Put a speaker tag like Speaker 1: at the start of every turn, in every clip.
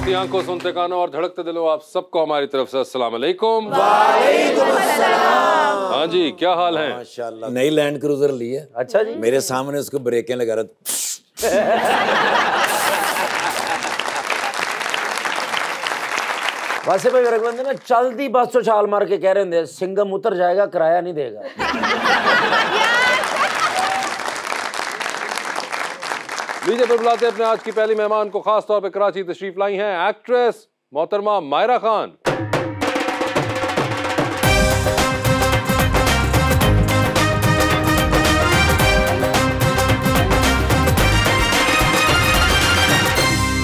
Speaker 1: देखती आंखों, सुनते कानों और धड़कते दिलों, आप सबको हमारी तरफ से अस्सलाम वालेकुम।
Speaker 2: वालेकुम अस्सलाम।
Speaker 1: हाँ जी, क्या हाल है?
Speaker 2: माशाल्लाह। नई लैंड क्रूजर ली है।
Speaker 3: अच्छा जी।
Speaker 2: मेरे सामने उसको ब्रेकें लगा रहा।
Speaker 3: वैसे भाई मेरे बंदे ना चलती बस तो छाल मार के कह रहे हैं सिंघम उतर जाएगा, किराया नहीं देगा।
Speaker 1: लीजिए फिर बुलाते हैं अपने आज की पहली मेहमान को। खास तौर पे कराची तशरीफ लाई हैं एक्ट्रेस मोहतरमा मायरा खान।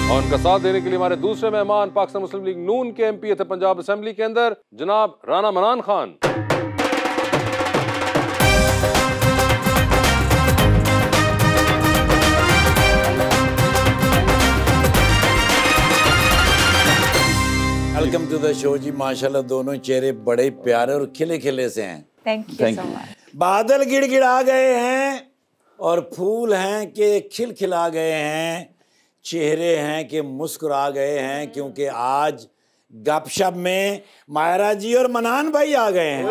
Speaker 1: और उनका साथ देने के लिए हमारे दूसरे मेहमान पाकिस्तान मुस्लिम लीग नून के एमपी थे पंजाब असेंबली के अंदर, जनाब Rana Manan Khan.
Speaker 2: Welcome to the show जी। माशाल्लाह दोनों चेहरे बड़े प्यारे और खिले खिले से हैं।
Speaker 4: Thank you so much.
Speaker 2: बादल गिड़गिड़ा गए हैं और फूल हैं कि खिलखिला गए हैं, चेहरे हैं कि मुस्कुरा गए हैं, क्योंकि आज गपशप में मायरा जी और मनान भाई आ गए हैं।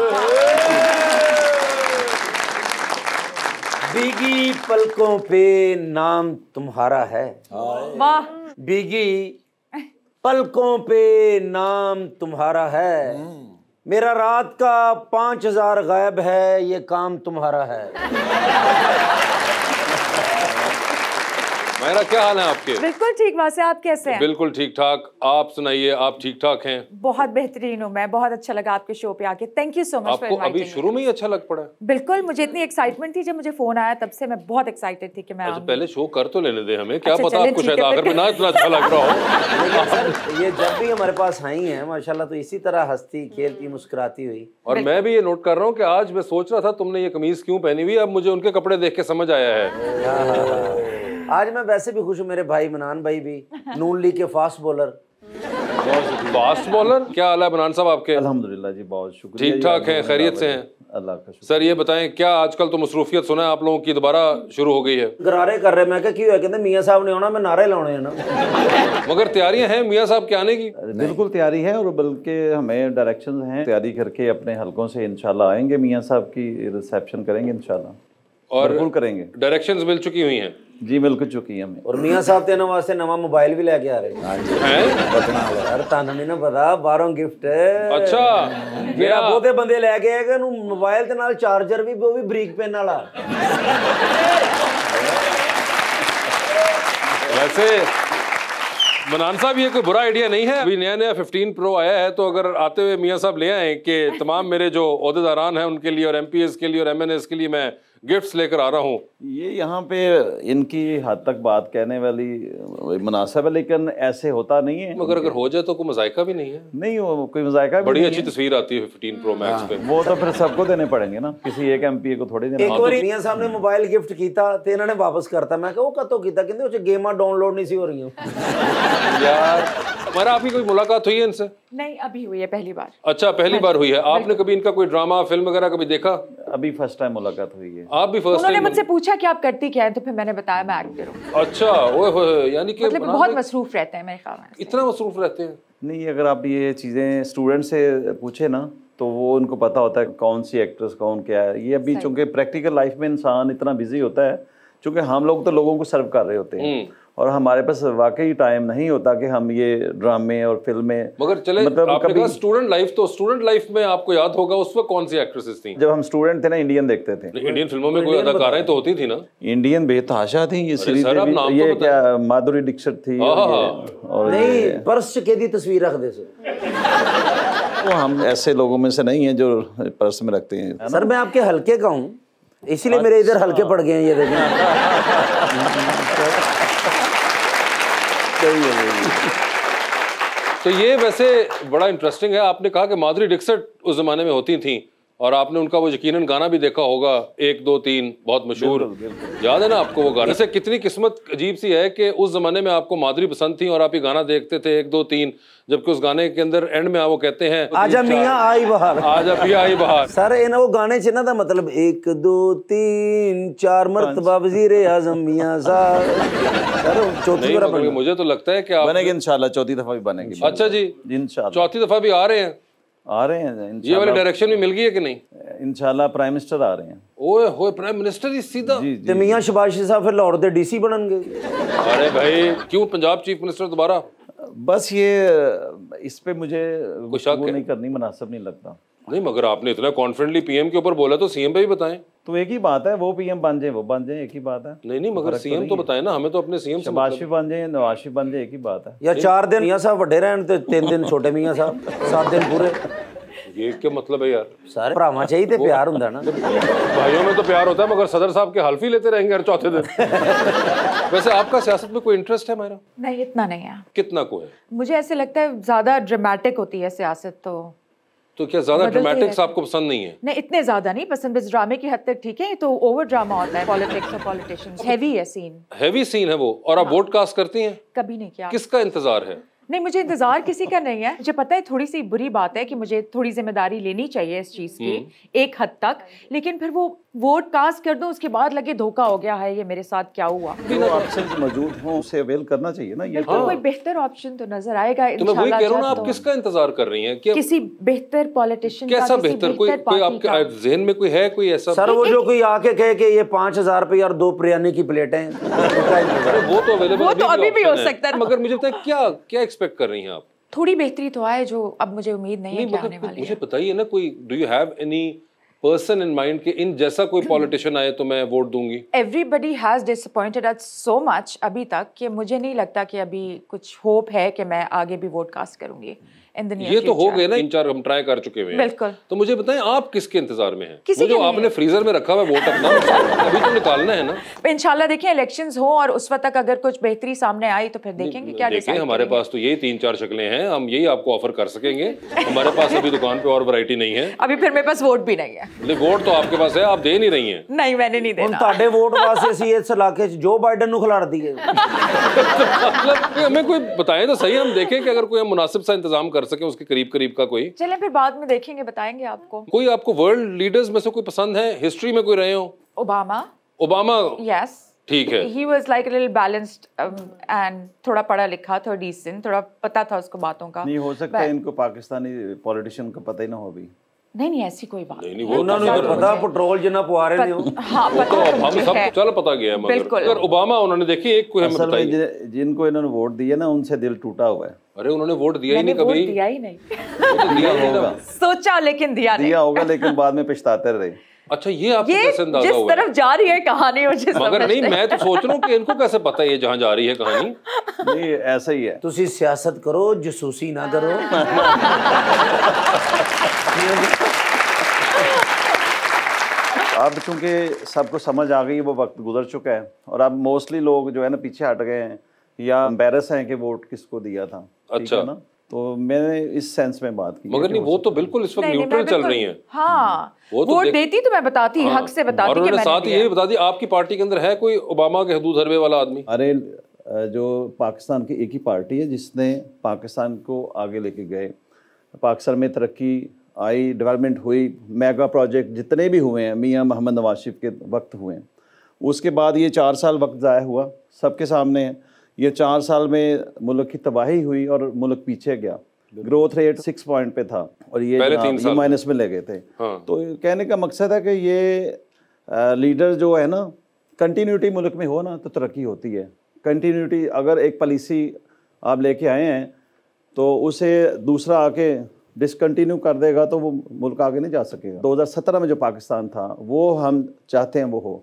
Speaker 3: भीगी पलकों पे नाम तुम्हारा है,
Speaker 4: वाह।
Speaker 3: भीगी पलकों पे नाम तुम्हारा है, मेरा रात का 5000 गायब है, ये काम तुम्हारा है।
Speaker 1: मायरा क्या हाल है आपके?
Speaker 4: बिल्कुल ठीक। वैसे आप कैसे हैं?
Speaker 1: बिल्कुल ठीक ठाक। आप सुनाइए, आप ठीक ठाक हैं?
Speaker 4: बहुत बेहतरीन हूँ मैं। बहुत अच्छा लगा आपके शो पे आके। Thank you so much for
Speaker 1: आपको अभी
Speaker 4: इनवाइटिंग
Speaker 1: शुरू में ही अच्छा लग पड़ा है?
Speaker 4: बिल्कुल, मुझे इतनी एक्साइटमेंट थी जब मुझे फोन आया, तब से मैं बहुत एक्साइटेड थी कि मैं
Speaker 1: अच्छा,
Speaker 4: आऊंगी।
Speaker 1: पहले शो कर तो लेने दे हमें। क्या
Speaker 4: अच्छा,
Speaker 1: पता
Speaker 4: चलें,
Speaker 1: आपको
Speaker 4: ठीक
Speaker 1: शायद
Speaker 4: है,
Speaker 1: आखिर में ना इतना अच्छा लग रहा हो।
Speaker 3: सर ये जब भी हमारे पास आई हैं माशाल्लाह तो इसी तरह हंसती खेलती मुस्कुराती हुई।
Speaker 1: और मैं भी ये नोट कर रहा हूँ कि आज मैं सोच रहा था तुमने ये कमीज क्यों पहनी हुई, अब मुझे उनके कपड़े देख के समझ आया है।
Speaker 3: आज मैं वैसे भी खुश हूँ, मेरे भाई मनान भाई भी नून लीग के फास्ट बॉलर।
Speaker 1: Fast bowler. क्या हाल है मनान साहब आपके?
Speaker 5: अल्हम्दुलिल्लाह जी, बहुत शुक्रिया।
Speaker 1: ठीक ठाक हैं, खैरियत से हैं?
Speaker 5: अल्लाह का शुक्र।
Speaker 1: सर ये बताएं, क्या आजकल तो मसरूफियत सुना है आप लोगों की दोबारा शुरू हो गई है?
Speaker 3: गरारे कर रहे, मैं क्या क्यों है, कहते मियाँ साहब ने आना, मैं नारे लाने हैं ना।
Speaker 1: मगर तैयारियां हैं मियाँ साहब के आने की?
Speaker 5: बिल्कुल तैयारी है, और बल्कि हमें डायरेक्शन हैं, तैयारी करके अपने हलकों से इंशाल्लाह आएंगे, मियाँ साहब की रिसेप्शन करेंगे इंशाल्लाह,
Speaker 1: और
Speaker 5: बिल्कुल करेंगे।
Speaker 1: डायरेक्शंस मिल चुकी हुई हैं?
Speaker 5: जी मिल चुकी है हमें।
Speaker 3: और मियाँ साहब तेना वास्ते नवा मोबाइल भी लेके आ रहे हैं। यार तानू नहीं ना पता, बाहरों गिफ्ट।
Speaker 1: अच्छा,
Speaker 3: जेड़ा बहुते बंदे लेके आएगा नु मोबाइल ते नाल चार्जर भी, वो भी ब्रिक पेन वाला।
Speaker 1: वैसे मनान साहब ये कोई बुरा आइडिया नहीं है। अभी नया नया 15 प्रो आया है, तो अगर आते हुए मियाँ साहब ले आए कि तमाम मेरे जो ओहदेदारान हैं उनके लिए और एमपीएस के लिए और एमएनएस के लिए मैं गिफ्ट्स लेकर आ रहा हूँ।
Speaker 5: ये यहाँ पे इनकी हद तक बात कहने वाली मुनासिब है, लेकिन ऐसे होता नहीं है।
Speaker 1: मगर अगर हो जाए तो कोई मजायका भी नहीं है?
Speaker 5: नहीं, वो कोई मजायका भी
Speaker 1: बड़ी
Speaker 5: नहीं
Speaker 1: अच्छी
Speaker 5: है।
Speaker 1: तस्वीर आती है 15 प्रो मैक्स पे।
Speaker 5: वो तो फिर सबको देने पड़ेंगे ना, किसी एक एमपी को थोड़ी देना।
Speaker 3: एक बार मियाँ साहब ने मोबाइल गिफ्ट कीता ते इन्होंने वापस करता, मैं कहा वो कतो कीता, कहंदे उच गेमां डाउनलोड नहीं सी हो रही।
Speaker 1: यार हमारा आपकी कोई मुलाकात हुई है इनसे?
Speaker 4: नहीं, अभी हुई है पहली बार।
Speaker 1: अच्छा, पहली बार हुई है। आपने कभी इनका कोई ड्रामा फिल्म वगैरह कभी देखा?
Speaker 5: अभी फर्स्ट टाइम मुलाकात हुई है।
Speaker 1: आप भी फर्स्ट
Speaker 4: उन्होंने
Speaker 1: टाइम?
Speaker 4: मुझसे पूछा कि आप करती क्या है, तो फिर मैंने बताया मैं एक्टर हूँ।
Speaker 1: अच्छा, ओए होए, यानी कि
Speaker 4: मतलब बहुत मसरूफ रहते हैं मेरे ख्याल में।
Speaker 1: इतना मसरूफ रहते हैं?
Speaker 5: नहीं, अगर आप ये चीज़ें स्टूडेंट से पूछे ना तो वो उनको पता होता है कौन सी एक्ट्रेस कौन क्या है। ये अभी चूंकि प्रैक्टिकल लाइफ में इंसान इतना बिजी होता है, चूंकि हम लोग तो लोगों को सर्व कर रहे होते हैं और हमारे पास वाकई टाइम नहीं होता कि हम ये ड्रामे और फिल्में।
Speaker 1: मगर चले,
Speaker 5: मतलब
Speaker 1: आपने
Speaker 5: कभी
Speaker 1: कहा स्टूडेंट लाइफ, तो स्टूडेंट लाइफ में आपको याद होगा उस वक्त कौन सी एक्ट्रेसेस थी?
Speaker 5: जब हम स्टूडेंट थे ना, इंडियन देखते थे।
Speaker 1: इंडियन फिल्मों में कोई अदाकाराएं तो होती थी ना?
Speaker 5: इंडियन बेतहाशा थी ये सीरीज।
Speaker 1: सर, आप नाम तो
Speaker 5: ये
Speaker 1: बताएं।
Speaker 5: क्या माधुरी दीक्षित थी और
Speaker 3: नहीं पर्स के दी तस्वीर रख दे से।
Speaker 5: वो हम ऐसे लोगों में से नहीं है जो पर्स में रखते हैं।
Speaker 3: सर मैं आपके हल्के का हूँ, इसीलिए मेरे इधर हल्के पड़ गए हैं, ये देखें।
Speaker 1: तो ये वैसे बड़ा इंटरेस्टिंग है। आपने कहा कि माधुरी दीक्षित उस जमाने में होती थी, और आपने उनका वो यकीनन गाना भी देखा होगा, 1 2 3, बहुत मशहूर, याद है ना आपको वो गाना? ऐसे कितनी किस्मत अजीब सी है कि उस जमाने में आपको माधुरी पसंद थी और आप ये गाना देखते थे 1 2 3, जबकि उस गाने के अंदर एंड में वो कहते हैं
Speaker 3: आजा मियां आई बहार,
Speaker 1: आजा पिया आई बहार।
Speaker 3: सर इन वो गाने च ना दा मतलब 1 2 3 4 मरतबा वजीर आजम मियां साहब। सर चौथी बार
Speaker 1: नहीं, मुझे तो लगता है कि आप
Speaker 5: बनेगी इंशाल्लाह, चौथी दफा भी बनेगी।
Speaker 1: अच्छा जी,
Speaker 5: इंशाल्लाह
Speaker 1: चौथी दफा भी आ रहे हैं?
Speaker 5: आ रहे हैं
Speaker 1: ये वाली
Speaker 5: इंशाल्लाह,
Speaker 1: डायरेक्शन भी मिल गई है कि नहीं?
Speaker 5: इंशाल्लाह प्राइम मिनिस्टर आ रहे हैं।
Speaker 1: ओए होए, प्राइम मिनिस्टर ही सीधा?
Speaker 5: जी
Speaker 3: ते
Speaker 5: जी।
Speaker 3: मियां शबाश साहब फिर लाहौर दे डीसी बननगे।
Speaker 1: अरे भाई, क्यों पंजाब चीफ मिनिस्टर दोबारा?
Speaker 5: बस ये इस पे मुझे
Speaker 1: शक
Speaker 5: वो
Speaker 1: है?
Speaker 5: नहीं करनी मुनासिब नहीं लगता।
Speaker 1: नहीं, मगर आपने इतना कॉन्फिडेंटली पीएम के ऊपर बोला तो सीएम पे भी बताएं।
Speaker 5: तो एक ही बात है, वो पीएम बन जाए वो बन जाए, एक ही बात है।
Speaker 1: नहीं, मगर सीएम तो बताएं ना, हमें तो अपने सीएम से
Speaker 5: शबाश
Speaker 1: मतलब
Speaker 5: भी बन जाए, नवाज शरीफ बन जाए, एक ही बात है।
Speaker 3: या 4 दिन मियां साहब वड्डे रहन ते 3 दिन छोटे मियां साहब, 7 दिन पूरे।
Speaker 1: ये क्या मतलब है यार?
Speaker 3: सारे भरावां चाहिए ते प्यार हुंदा ना।
Speaker 1: भाइयों में तो प्यार होता है, मगर सदर साहब के हल्फी लेते रहेंगे हर चौथे दिन। वैसे आपका सियासत में कोई इंटरेस्ट है मायरा?
Speaker 4: नहीं, इतना नहीं है।
Speaker 1: कितना को है?
Speaker 4: मुझे ऐसे लगता है ज्यादा ड्रामेटिक होती है सियासत,
Speaker 1: तो क्या ज्यादा
Speaker 4: बदलती
Speaker 1: ड्रामेटिक्स
Speaker 4: रहती
Speaker 1: आपको पसंद नहीं है?
Speaker 4: नहीं, इतने ज्यादा नहीं पसंद, बस ड्रामे की हद तक ठीक है। ये तो ओवर ड्रामा होता है, पॉलिटिक्स और पॉलिटिशियंस, हैवी है सीन।
Speaker 1: हैवी सीन है वो। और आप वोट कास्ट करती हैं?
Speaker 4: कभी नहीं किया।
Speaker 1: किसका इंतजार है?
Speaker 4: नहीं, मुझे इंतजार किसी का नहीं है। मुझे पता है थोड़ी सी बुरी बात है कि मुझे थोड़ी जिम्मेदारी लेनी चाहिए इस चीज की एक हद तक, लेकिन फिर वो वोट कास्ट कर दूं उसके बाद लगे धोखा हो गया है, ये मेरे साथ क्या हुआ।
Speaker 5: जो ऑप्शन मौजूद हों उसे अवेल करना चाहिए ना। ये
Speaker 4: बिल्कुल, कोई बेहतर ऑप्शन तो नजर आएगा
Speaker 1: तो मैं वही कह रहा हूँ ना,
Speaker 4: इंशाल्लाह।
Speaker 1: आप किसका इंतजार कर रही हैं? क्या
Speaker 4: किसी बेहतर पॉलिटिशियन का,
Speaker 1: कैसा
Speaker 4: किसी
Speaker 1: बेहतर? कोई
Speaker 4: पार्टी
Speaker 1: आपके
Speaker 4: का।
Speaker 1: जहन में कोई है कोई ऐसा?
Speaker 3: सर वो जो कोई आके कहे कि ये 5000 रुपये और 2 बिरयानी की प्लेटें हैं,
Speaker 1: अरे वो तो अवेलेबल,
Speaker 4: वो तो अभी भी हो सकता है।
Speaker 1: मगर मुझे बताएं क्या क्या एक्सपेक्ट कर रही हैं आप?
Speaker 4: थोड़ी बेहतरी तो आए, जो अब मुझे उम्मीद नहीं है कि आने वाली
Speaker 1: मुझे
Speaker 4: है।
Speaker 1: बताइए ना, कोई do you have any person in mind कि इन जैसा कोई पॉलिटिशियन आए तो मैं वोट दूंगी?
Speaker 4: Everybody has disappointed us so much अभी तक कि मुझे नहीं लगता कि अभी कुछ होप है कि मैं आगे भी वोट कास्ट करूंगी इन द नियर
Speaker 1: ये तो हो
Speaker 4: फ्यूचर।
Speaker 1: गए ना, 3-4 हम ट्राई कर चुके हुए हैं।
Speaker 4: बिल्कुल।
Speaker 1: तो मुझे बताएं आप किसके इंतजार में हैं?
Speaker 4: किसी
Speaker 1: वो जो
Speaker 4: के नहीं
Speaker 1: आपने
Speaker 4: है।
Speaker 1: फ्रीजर में रखा हुआ है वोट अपना, अभी तो निकालना है ना।
Speaker 4: इंशाल्लाह देखिए इलेक्शंस हो और उस वक्त तक अगर कुछ बेहतरी सामने आई तो फिर देखेंगे क्या
Speaker 1: देखें,
Speaker 4: डिसाइड
Speaker 1: हमारे
Speaker 4: करेंगे।
Speaker 1: पास तो यही 3-4 शक्लें हैं, हम यही आपको ऑफर कर सकेंगे। हमारे पास अभी दुकान पे और वैरायटी नहीं है।
Speaker 4: अभी फिर मेरे पास वोट भी नहीं है।
Speaker 1: लेकिन वोट तो आपके पास है, आप दे नहीं रही हैं।
Speaker 4: नहीं, मैंने नहीं
Speaker 3: ਹੁਣ
Speaker 4: देना।
Speaker 3: ਤੁਹਾਡੇ ਵੋਟ ਵਾਸਤੇ ਅਸੀਂ ਇਸ ਇਲਾਕੇ 'ਚ ਜੋ ਬਾਈਡਨ ਨੂੰ ਖਿਲਾੜ ਦਈਏ।
Speaker 1: मतलब कि हमें कोई बताएं तो सही, हम देखें कि अगर कोई हम मुनासिब सा इंतजाम कर सके उसके करीब करीब का। कोई
Speaker 4: चलें फिर बाद में देखेंगे, बताएंगे आपको।
Speaker 1: कोई आपको वर्ल्ड लीडर्स में से कोई पसंद है, हिस्ट्री में कोई रहे हो?
Speaker 4: ओबामा,
Speaker 1: ओबामा,
Speaker 4: यस,
Speaker 1: ठीक है।
Speaker 4: he was like a little balanced and थोड़ा पढ़ा लिखा था, decent, थोड़ा पता था उसको बातों का।
Speaker 5: नहीं हो सकता है इनको पाकिस्तानी पॉलिटिशियन का पता ही ना हो अभी।
Speaker 4: नहीं, ऐसी कोई बात
Speaker 1: नहीं, वो
Speaker 3: ਉਹਨਾਂ ਨੂੰ ਤਾਂ ਪਤਾ पेट्रोल जिन्ना पवा रहे ने हो।
Speaker 4: हाँ,
Speaker 1: तो
Speaker 4: पता
Speaker 1: अब
Speaker 4: तो
Speaker 1: हम
Speaker 4: मुझे
Speaker 1: सब
Speaker 4: है।
Speaker 1: चल पता गया है, मगर
Speaker 4: बिल्कुल।
Speaker 1: अगर ओबामा उन्होंने देखी एक कोई हमें
Speaker 5: असल में
Speaker 1: बताइए।
Speaker 5: जिनको इन्होंने वोट दिया ना उनसे दिल टूटा हुआ है।
Speaker 1: अरे उन्होंने वोट दिया ही
Speaker 4: मैंने
Speaker 1: नहीं
Speaker 4: वोट
Speaker 1: कभी।
Speaker 4: दिया ही नहीं।
Speaker 1: वो तो दिया ही नहीं ना।
Speaker 4: सोचा लेकिन दिया नहीं।
Speaker 5: दिया होगा लेकिन बाद में पछताते रहे।
Speaker 1: अच्छा, ये आपको
Speaker 4: ये
Speaker 1: कैसे अंदाजा
Speaker 4: जिस
Speaker 1: हुआ है?
Speaker 4: तरफ जा रही है कहानी मुझे
Speaker 1: मगर
Speaker 4: समझ
Speaker 1: नहीं, मैं तो सोच रहा हूँ कि इनको कैसे पता है ये जहाँ जा रही है कहानी।
Speaker 5: नहीं ऐसा ही है।
Speaker 3: ਤੁਸੀਂ ਸਿਆਸत करो, जसूसी ना करो।
Speaker 5: अब चूंकि सबको समझ आ गई, वो वक्त गुजर चुका है और अब मोस्टली लोग जो है ना पीछे हट गए हैं या एम्बेरस हैं कि वोट किसको दिया था। ठीक
Speaker 1: अच्छा।
Speaker 5: है ना, तो मैंने इस सेंस में बात की।
Speaker 1: मगर नहीं, वो तो बिल्कुल इस वक्त
Speaker 4: नहीं,
Speaker 1: न्यूट्रल
Speaker 4: मैं
Speaker 1: चल
Speaker 4: बिल्कुल-
Speaker 1: रही हैं।
Speaker 4: हाँ,
Speaker 1: वो तो
Speaker 4: वोट
Speaker 1: देख-
Speaker 4: देती तो मैं बताती,
Speaker 1: हाँ।
Speaker 4: हक से
Speaker 1: और
Speaker 4: बताती कि
Speaker 1: उन्होंने
Speaker 4: मैंने
Speaker 1: साथ ही
Speaker 4: दिया।
Speaker 1: ये बता दी, आपकी पार्टी के अंदर है कोई ओबामा के हदूद हरबे वाला आदमी?
Speaker 5: अरे जो पाकिस्तान की एक ही पार्टी है जिसने पाकिस्तान को आगे लेके गए, पाकिस्तान में तरक्की आई, डेवलपमेंट हुई, मेगा प्रोजेक्ट जितने भी हुए हैं मियां मोहम्मद नवाज शरीफ के वक्त हुए हैं। उसके बाद ये 4 साल वक्त ज़ाया हुआ, सबके सामने है। ये 4 साल में मुल्क की तबाही हुई और मुल्क पीछे गया। ग्रोथ रेट 6 पॉइंट पे था और ये
Speaker 1: पहले 3 साल
Speaker 5: माइनस में ले गए थे।
Speaker 1: हाँ।
Speaker 5: तो कहने का मकसद है कि ये लीडर जो है ना, कंटिन्यूटी मुल्क में हो ना तो तरक्की होती है। कंटिन्यूटी, अगर एक पॉलिसी आप लेके आए हैं तो उसे दूसरा आके डिसकंटिन्यू कर देगा तो वो मुल्क आगे नहीं जा सकेगा। 2017 में जो पाकिस्तान था वो हम चाहते हैं वो हो,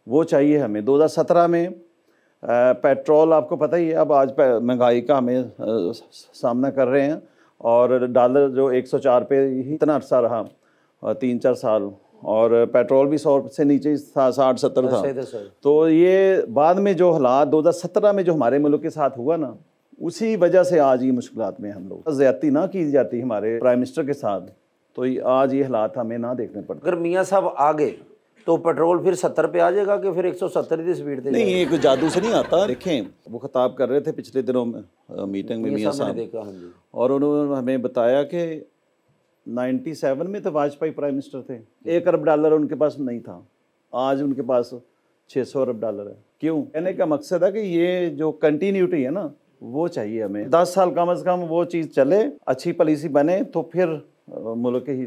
Speaker 5: वो चाहिए हमें। 2017 में पेट्रोल आपको पता ही है, अब आज महंगाई का हमें सामना कर रहे हैं और डॉलर जो 104 पे ही इतना अरसा रहा, 3-4 साल, और पेट्रोल भी 100 से नीचे ही था, 60-70 था। तो ये बाद में जो हालात 2017 में जो हमारे मुल्क के साथ हुआ ना, उसी वजह से आज ये मुश्किलात में हम लोग। ज़्यादती ना की जाती हमारे प्राइम मिनिस्टर के साथ तो आज ये हालात हमें ना देखने पड़ते।
Speaker 3: अगर मियाँ साहब आ गए तो पेट्रोल फिर 70 पे आ जाएगा कि फिर 170 की स्पीड पे?
Speaker 5: नहीं, ये कोई जादू से नहीं आता। देखें, वो खिताब कर रहे थे पिछले दिनों में मीटिंग में मियाँ साहब, और उन्होंने हमें बताया कि 97 में तो वाजपेयी प्राइम मिनिस्टर थे, $1 अरब उनके पास नहीं था, आज उनके पास $600 अरब है। क्यों? कहने का मकसद है कि ये जो कंटिन्यूटी है ना, वो चाहिए हमें। 10 साल कम से कम वो चीज़ चले, अच्छी पॉलिसी बने, तो फिर मुल्क ही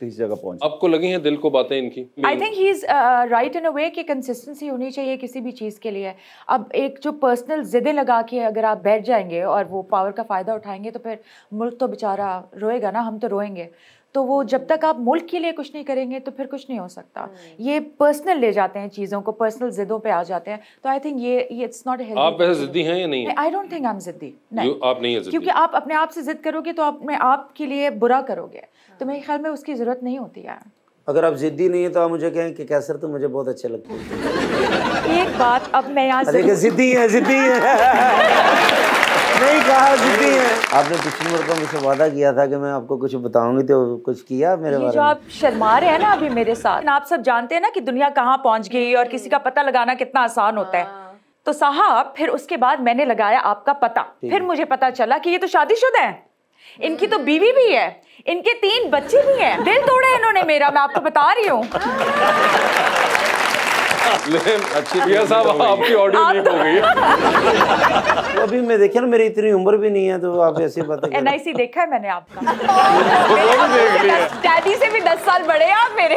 Speaker 5: किसी जगह पहुंचे।
Speaker 1: आपको लगी हैं दिल को बातें इनकी?
Speaker 4: I think he is right in a way कि कंसिस्टेंसी होनी चाहिए किसी भी चीज़ के लिए। अब एक जो पर्सनल जिदें लगा के अगर आप बैठ जाएंगे और वो पावर का फ़ायदा उठाएंगे तो फिर मुल्क तो बेचारा रोएगा ना, हम तो रोएंगे। तो वो जब तक आप मुल्क के लिए कुछ नहीं करेंगे तो फिर कुछ नहीं हो सकता। ये पर्सनल ले जाते हैं चीज़ों को, पर्सनल जिदों पे आ जाते हैं। तो आई थिंक ये इट्स नॉट हेल्दी।
Speaker 1: आप वैसे जिद्दी हैं या नहीं?
Speaker 4: I don't think I am जिद्दी। नहीं,
Speaker 1: आप नहीं है जिद्दी,
Speaker 4: क्योंकि आप अपने आप से जिद करोगे तो अपने आप के लिए बुरा करोगे, तो मेरे ख्याल में उसकी ज़रूरत नहीं होती है।
Speaker 3: अगर आप जिद्दी नहीं है तो आप मुझे कहें कि कैसर तो मुझे बहुत अच्छे लगते हैं।
Speaker 4: एक बात अब मैं यहाँ
Speaker 3: जिद्दी है, जिद्दी है नहीं कहा, जिद्दी है। आपने पिछली बार को मुझसे वादा किया था कि मैं आपको कुछ बताऊंगी, तो कुछ किया मेरे बारे में?
Speaker 4: जो आप शर्मा रहे हैं ना अभी मेरे साथ, आप सब जानते हैं ना कि दुनिया कहाँ पहुँच गई और किसी का पता लगाना कितना आसान होता है। तो साहब फिर उसके बाद मैंने लगाया आपका पता, फिर मुझे पता चला कि ये तो शादीशुदा है, इनकी तो बीवी भी है, इनके 3 बच्चे भी हैं। दिल तोड़ा इन्होंने मेरा, मैं आपको बता रही हूँ।
Speaker 1: लेकिन अच्छी मियां साहब आपकी ऑडियो लीक हो गई है।
Speaker 3: तो अभी मैं देखिए ना, मेरी इतनी उम्र भी नहीं है, तो आप ऐसी बातें कर।
Speaker 4: NIC देखा है मैंने आपका।
Speaker 1: वो भी देख लिया।
Speaker 4: डैडी से भी 10 साल बड़े हैं आप मेरे।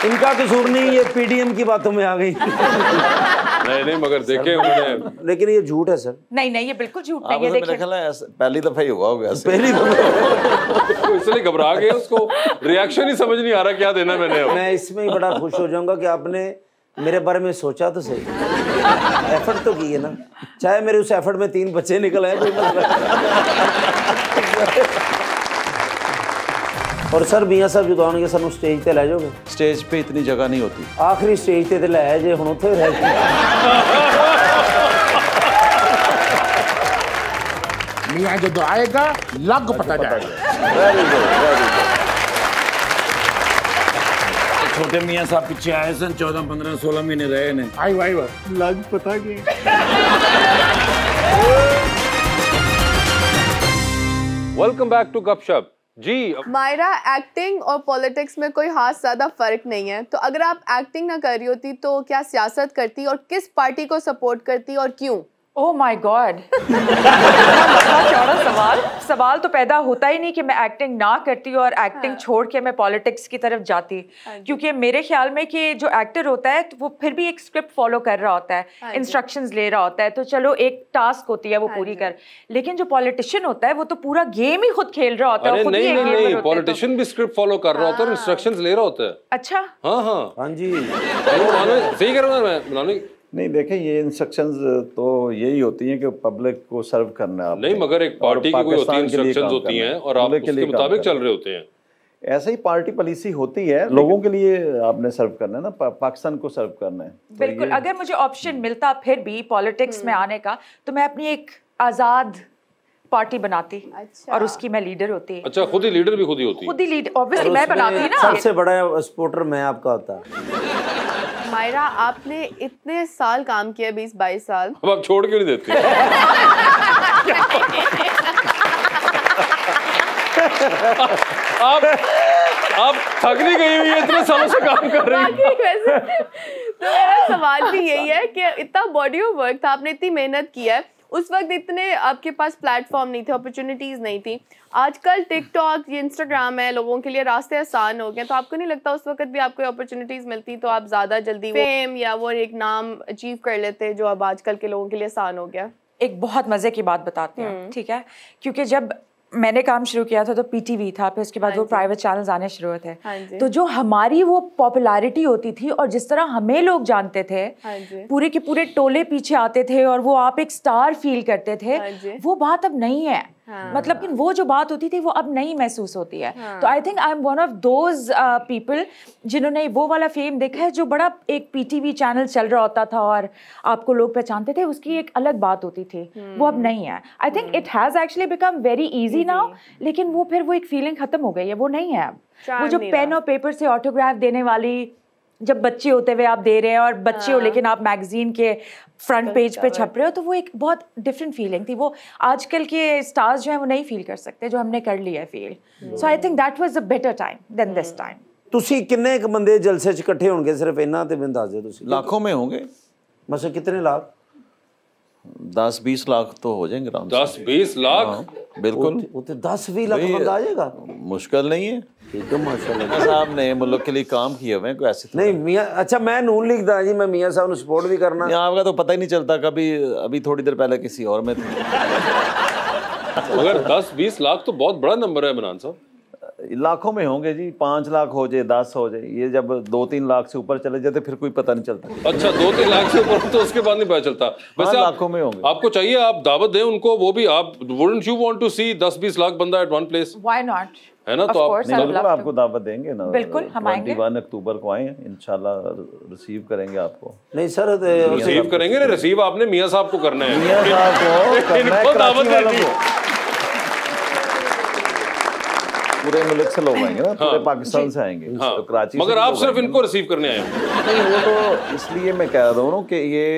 Speaker 3: इनका कसूर नहीं, ये PDM की बातों में आ गई।
Speaker 1: नहीं मगर देखे उन्होंने।
Speaker 3: लेकिन ये झूठ है सर।
Speaker 4: नहीं ये बिल्कुल झूठ नहीं है। देखिए
Speaker 5: पहली दफा ही हुआ होगा,
Speaker 3: पहली दफा
Speaker 1: इसलिए घबरा गए, उसको रिएक्शन ही समझ नहीं आ रहा क्या देना मैंने।
Speaker 3: मैं इसमें ही बड़ा खुश हो जाऊंगा कि आपने मेरे बारे में सोचा तो सही, एफर्ट तो की है ना, चाहे मेरे उस एफर्ट में 3 बच्चे निकल आए, कोई और सर मियाँ साहब जो गाने सर स्टेज पे ले जाओगे?
Speaker 5: स्टेज पे इतनी जगह नहीं होती।
Speaker 3: आखिरी स्टेज पे ले जे हुण उत्थे रह
Speaker 6: मियाँ जो आएगा लग पता जाएगा।
Speaker 5: Very good, very good.
Speaker 2: छोटे मियाँ साहब पीछे आए सन, 14, 15, 16 महीने रहे ने।
Speaker 6: आई लग पता गया।
Speaker 1: वेलकम बैक टू गपशप जी।
Speaker 7: मायरा, एक्टिंग और पॉलिटिक्स में कोई खास ज्यादा फर्क नहीं है, तो अगर आप एक्टिंग ना कर रही होती तो क्या सियासत करती और किस पार्टी को सपोर्ट करती और क्यों?
Speaker 4: ओह माय गॉड, चौड़ा सवाल तो पैदा होता ही नहीं कि मैं एक्टिंग ना करती और एक्टिंग छोड़ के मैं पॉलिटिक्स की तरफ जाती, क्योंकि मेरे ख्याल में कि जो एक्टर होता है तो वो फिर भी एक स्क्रिप्ट फॉलो कर रहा होता है, इंस्ट्रक्शंस ले रहा होता है, तो चलो एक टास्क होती है वो पूरी कर। लेकिन जो पॉलिटिशियन होता है वो तो पूरा गेम ही खुद खेल रहा होता है।
Speaker 1: नहीं, पॉलिटिशियन भी स्क्रिप्ट फॉलो कर रहा होता है और इंस्ट्रक्शंस ले रहा होता है।
Speaker 4: अच्छा,
Speaker 3: हाँ जी,
Speaker 1: सही कह रहा हूँ मैं।
Speaker 5: नहीं देखें, ये इंस्ट्रक्शंस तो यही होती हैं कि पब्लिक को सर्व करना है।
Speaker 1: नहीं मगर एक पार्टी की कोई होती है, इंस्ट्रक्शंस होती हैं और आप उसके मुताबिक चल रहे होते हैं।
Speaker 5: ऐसे ही पार्टी पॉलिसी होती है, लोगों के लिए आपने सर्व करना है ना, पाकिस्तान को सर्व करना है।
Speaker 4: बिल्कुल। अगर मुझे ऑप्शन मिलता फिर भी पॉलिटिक्स में आने का, तो मैं अपनी एक आजाद पार्टी बनाती। और उसकी मैं लीडर होती।
Speaker 1: अच्छा, खुद ही लीडर भी खुद ही होती?
Speaker 4: खुद ही लीडर ऑब्वियसली मैं बनाती ना।
Speaker 3: सबसे बड़ा सपोर्टर मैं आपका होता।
Speaker 7: मायरा, आपने इतने साल काम किया, 20-22 साल,
Speaker 1: अब आप छोड़ क्यों नहीं देती? आप थक नहीं गई हुई है, इतने सालों से काम कर रही हैं।
Speaker 7: तो मेरा सवाल भी यही है कि इतना बॉडी ऑफ वर्क था, आपने इतनी मेहनत किया है, उस वक्त इतने आपके पास प्लेटफॉर्म नहीं थे, अपॉर्चुनिटीज नहीं थी। आजकल टिकटॉक, इंस्टाग्राम है, लोगों के लिए रास्ते आसान हो गए, तो आपको नहीं लगता उस वक्त भी आपको अपॉर्चुनिटीज मिलती तो आप ज्यादा जल्दी फेम या वो एक नाम अचीव कर लेते, जो अब आजकल के लोगों के लिए आसान हो गया?
Speaker 4: एक बहुत मजे की बात बताते हैं, ठीक है? क्योंकि जब मैंने काम शुरू किया था तो PTV था, फिर उसके बाद वो प्राइवेट चैनल्स आने शुरू हुए थे। तो जो हमारी वो पॉपुलैरिटी होती थी और जिस तरह हमें लोग जानते थे, पूरे के पूरे टोले पीछे आते थे और वो आप एक स्टार फील करते थे, वो बात अब नहीं है। मतलब कि वो जो बात होती थी वो अब नहीं महसूस होती है। तो I think I am one of those people जिन्होंने वो वाला फेम देखा है जो बड़ा एक पीटीवी चैनल चल रहा होता था और आपको लोग पहचानते थे, उसकी एक अलग बात होती थी, वो अब नहीं है। I think it has actually become very easy now, लेकिन वो फिर वो एक फीलिंग खत्म हो गई है, वो नहीं है अब। वो जो पेन और पेपर से ऑटोग्राफ देने वाली, जब बच्चे होते हुए आप दे रहे हैं और बच्चे हो लेकिन आप मैगजीन के फ्रंट पेज पे छप रहे हो, तो वो एक बहुत डिफरेंट फीलिंग थी। वो आजकल के स्टार्स जो हैं वो नहीं फील कर सकते जो हमने कर लिया है feel. So I think that was a better time than this time.
Speaker 3: ਤੁਸੀਂ ਕਿੰਨੇ ਕ ਬੰਦੇ ਜਲਸੇ 'ਚ ਇਕੱਠੇ ਹੋਣਗੇ ਸਿਰਫ ਇਹਨਾਂ ਤੇ ਮੈਨੂੰ ਦੱਸ ਦਿਓ ਤੁਸੀਂ।
Speaker 5: लाखों में होंगे,
Speaker 3: ਮਸਾ कितने लाख?
Speaker 5: 10-20 लाख तो हो जाएंगे आराम से।
Speaker 1: 10-20 लाख?
Speaker 5: हाँ, बिल्कुल।
Speaker 3: ਉੱਥੇ 10-20 ਲੱਖ ਬੰਦਾ आ जाएगा?
Speaker 5: मुश्किल नहीं है,
Speaker 3: ठीक है माशाल्लाह।
Speaker 5: साहब ने मुल्क के लिए काम किए हुए हैं, कोई ऐसे
Speaker 3: नहीं मियाँ, अच्छा मैं नून लीग दा जी, मैं मियाँ साहब ने सपोर्ट भी करना।
Speaker 5: आपका तो पता ही नहीं चलता, कभी अभी थोड़ी देर पहले किसी और में थे।
Speaker 1: अगर 10-20 लाख तो बहुत बड़ा नंबर है इमरान साहब।
Speaker 5: लाखों में होंगे जी, 5 लाख हो जाए, 10 हो जाए, ये जब 2-3 लाख से ऊपर चले जाते फिर कोई पता नहीं चलता।
Speaker 1: अच्छा 2-3 लाख से ऊपर तो उसके बाद नहीं पता चलता। वैसे
Speaker 5: लाखों में होंगे।
Speaker 1: आपको चाहिए आप दावत दें उनको, वो भी आप wouldn't you want to see 10-20 lakh बंदा at one place?
Speaker 4: Why not,
Speaker 1: है ना? तो आप
Speaker 5: बिल्कुल आपको दावत देंगे ना,
Speaker 4: बिल्कुल हम आएंगे।
Speaker 5: 21 अक्टूबर को आए, इंशाल्लाह रिसीव करेंगे आपको।
Speaker 3: नहीं सर
Speaker 1: रिसीव करेंगे ना, रिसीव आपने मियाँ साहब को करना है,
Speaker 5: मियाँ साहब को करना है, कराची वालों को। पूरे मुल्क से लोग आएंगे ना, पूरे पाकिस्तान से आएंगे, तो कराची
Speaker 1: मगर आप सिर्फ इनको रिसीव करने आए हो?
Speaker 5: नहीं, वो तो इसलिए मैं कह रहा हूँ कि ये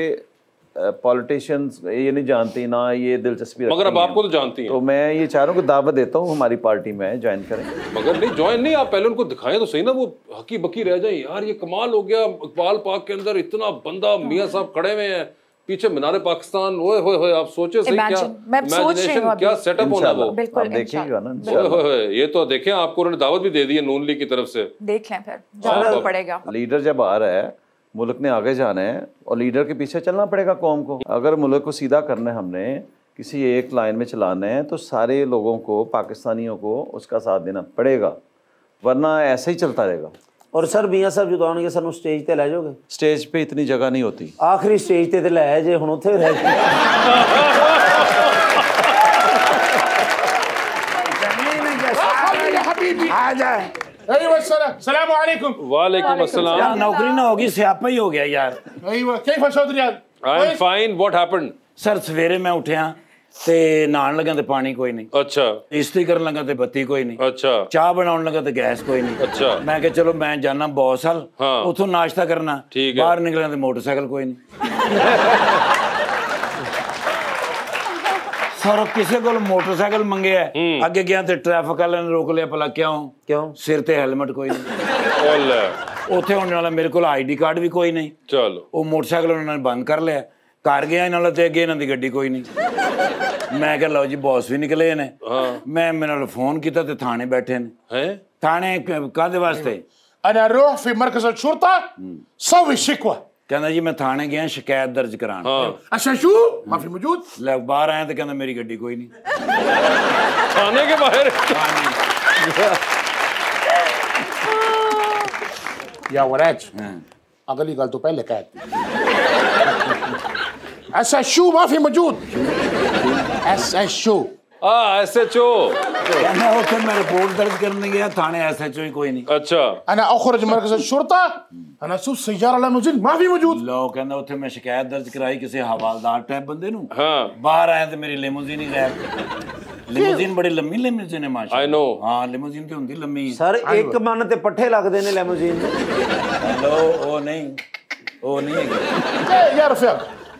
Speaker 5: पॉलिटिशियंस ये नहीं जानती ना, ये दिलचस्पी
Speaker 1: मगर अब आपको तो जानती हैं।
Speaker 5: तो मैं ये चाह रहा हूँ कि दावत देता हूँ हमारी पार्टी में ज्वाइन करें।
Speaker 1: मगर नहीं ज्वाइन नहीं, आप पहले उनको दिखाएं तो सही ना, वो हकी बकी रह जाए यार, ये कमाल हो गया, इकबाल पार्क के अंदर इतना बंदा मियाँ साहब खड़े हुए हैं, पीछे मीनार पाकिस्तान, ओए होए होए, आप सोचे सही क्या इमेजिनेशन, क्या सेटअप होना वो,
Speaker 4: बिल्कुल
Speaker 5: देखिएगा ना।
Speaker 1: ओए होए, ये तो देखें, आपको उन्होंने दावत भी दे दी है नून लीग की तरफ से,
Speaker 4: देख लें फिर जाना पड़ेगा।
Speaker 5: लीडर जब आ रहा है, मुल्क ने आगे जाना है और लीडर के पीछे चलना पड़ेगा कौम को। अगर मुल्क को सीधा करना है, हमने किसी एक लाइन में चलाना है, तो सारे लोगों को, पाकिस्तानियों को उसका साथ देना पड़ेगा, वरना ऐसे ही चलता रहेगा।
Speaker 3: और सर मियाँ साहब जो आने सानू स्टेज ते ले जाओगे?
Speaker 5: स्टेज पे इतनी जगह नहीं होती,
Speaker 3: आखिरी स्टेज ते ले जे हुण उत्थे रह
Speaker 6: आ जाए। सलाम वालेकुम।
Speaker 1: वालेकुम अस्सलाम।
Speaker 2: यार नौकरी ना होगी, स्यापा ही हो गया यार।
Speaker 6: Kaif Chaudhary?
Speaker 1: I am fine, what happened?
Speaker 2: Sir सवेरे मैं उठिया ते नहान लगा ते पानी कोई नहीं,
Speaker 1: अच्छा।
Speaker 2: इस्त्री करन लगा ते बत्ती कोई नहीं,
Speaker 1: अच्छा।
Speaker 2: चाह बनाउन लगा ते गैस कोई नहीं,
Speaker 1: अच्छा।
Speaker 2: मैं कहा चलो मैं जाना बॉस हल,
Speaker 1: हाँ।
Speaker 2: उथों नाश्ता करना,
Speaker 1: ठीक है।
Speaker 2: बाहर निकलना ते मोटरसाइकिल कोई नहीं। सर किसी को मोटरसाइकिल मंगे है, अगे गया ते ट्रैफिक वाले ने रोक लिया, भला क्यों? सिर ते हेलमेट कोई नहीं, उत्थे होने वाला मेरे को आईडी कार्ड भी कोई नहीं,
Speaker 1: चलो
Speaker 2: वो मोटरसाइकिल उन्होंने बंद कर लिया, घर गया इन्होंने ते अगे इन्हों दी गड्डी कोई नहीं। मैं कहा लो जी बॉस भी निकले ने, मैं मेरे नाल फोन किया ते थाने बैठे ने।
Speaker 1: हैं?
Speaker 2: थाने कादे वास्ते?
Speaker 6: अना रोह फी मरकज़ शुरता सवी शिकवा।
Speaker 2: कहना जी मैं थाने गया शिकायत दर्ज करान।
Speaker 6: अच्छा शू माफी मौजूद?
Speaker 2: ले बाहर आया तो कहना मेरी गड्डी कोई नहीं।
Speaker 1: थाने के बाहर?
Speaker 6: या वराज अगली गल तो पहले कहती। ऐसा शू माफी मौजूद? ऐसा शू
Speaker 1: SHO
Speaker 2: कहना उठे मैं रिपोर्ट दर्ज करने गया थाने, SHO ही कोई नहीं।
Speaker 1: अच्छा।
Speaker 6: अना अखरज मरकज़ शुरता अना सु सैयारा लिमोजिन माफी मौजूद?
Speaker 2: लो कहना उठे मैं शिकायत दर्ज कराई किसी हवालदार टाइप बंदे नु,
Speaker 1: हाँ।
Speaker 2: बाहर आया तो मेरी लिमोजिन ही गायब। लिमोजिन बड़ी लंबी लिमोजिन है माशा।
Speaker 1: I know.
Speaker 2: हाँ लिमोजिन तो होंदी लंबी।
Speaker 3: सर एक मन ते पट्ठे लगदे ने लिमोजिन।
Speaker 2: हेलो ओ नहीं है
Speaker 6: या रफीक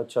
Speaker 3: अच्छा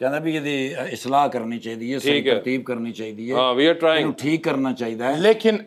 Speaker 2: कहना भी यदि इस्लाह करनी चाहिए, सही तरतीब करनी चाहिए,
Speaker 1: हां वी आर ट्राइंग,
Speaker 2: ठीक करना चाहिए,
Speaker 6: लेकिन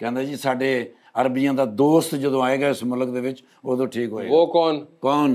Speaker 2: कहना जी साडे अरबियां दा दोस्त जदों आएगा इस मुल्क दे विच उदों ठीक होएगा।
Speaker 1: वो कौन?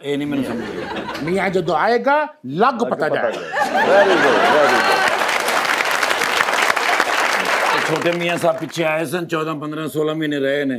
Speaker 2: ये नहीं मैंने समझ।
Speaker 6: मियां जदों आएगा लग पता जाएगा।
Speaker 5: Very good.
Speaker 2: छोटे मियां साहब पीछे आए सन, 14, 15, 16 महीने रहे ने।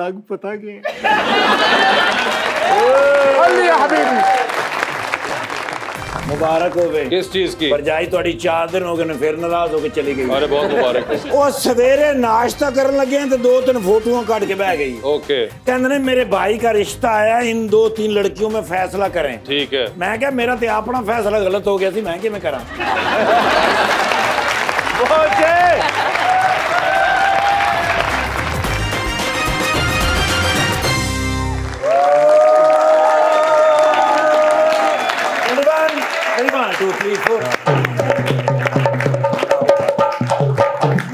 Speaker 6: लग पता के अल्ली या हबीबी।
Speaker 2: मुबारक हो गए
Speaker 1: किस चीज की?
Speaker 2: भरजाई थोड़ी 4 दिन हो गए ने फिर नाराज होके चली गई।
Speaker 1: अरे बहुत मुबारक।
Speaker 2: ਉਹ ਸਵੇਰੇ नाश्ता करने लगे हैं तो 2-3 फोटोआं काट के बह गई।
Speaker 1: ओके
Speaker 2: कहते ने मेरे भाई का रिश्ता आया, इन 2-3 लड़कियों में फैसला करें।
Speaker 1: ठीक है।
Speaker 2: मैं क्या मेरा तो अपना फैसला गलत हो गया थी, मैं किवें करा।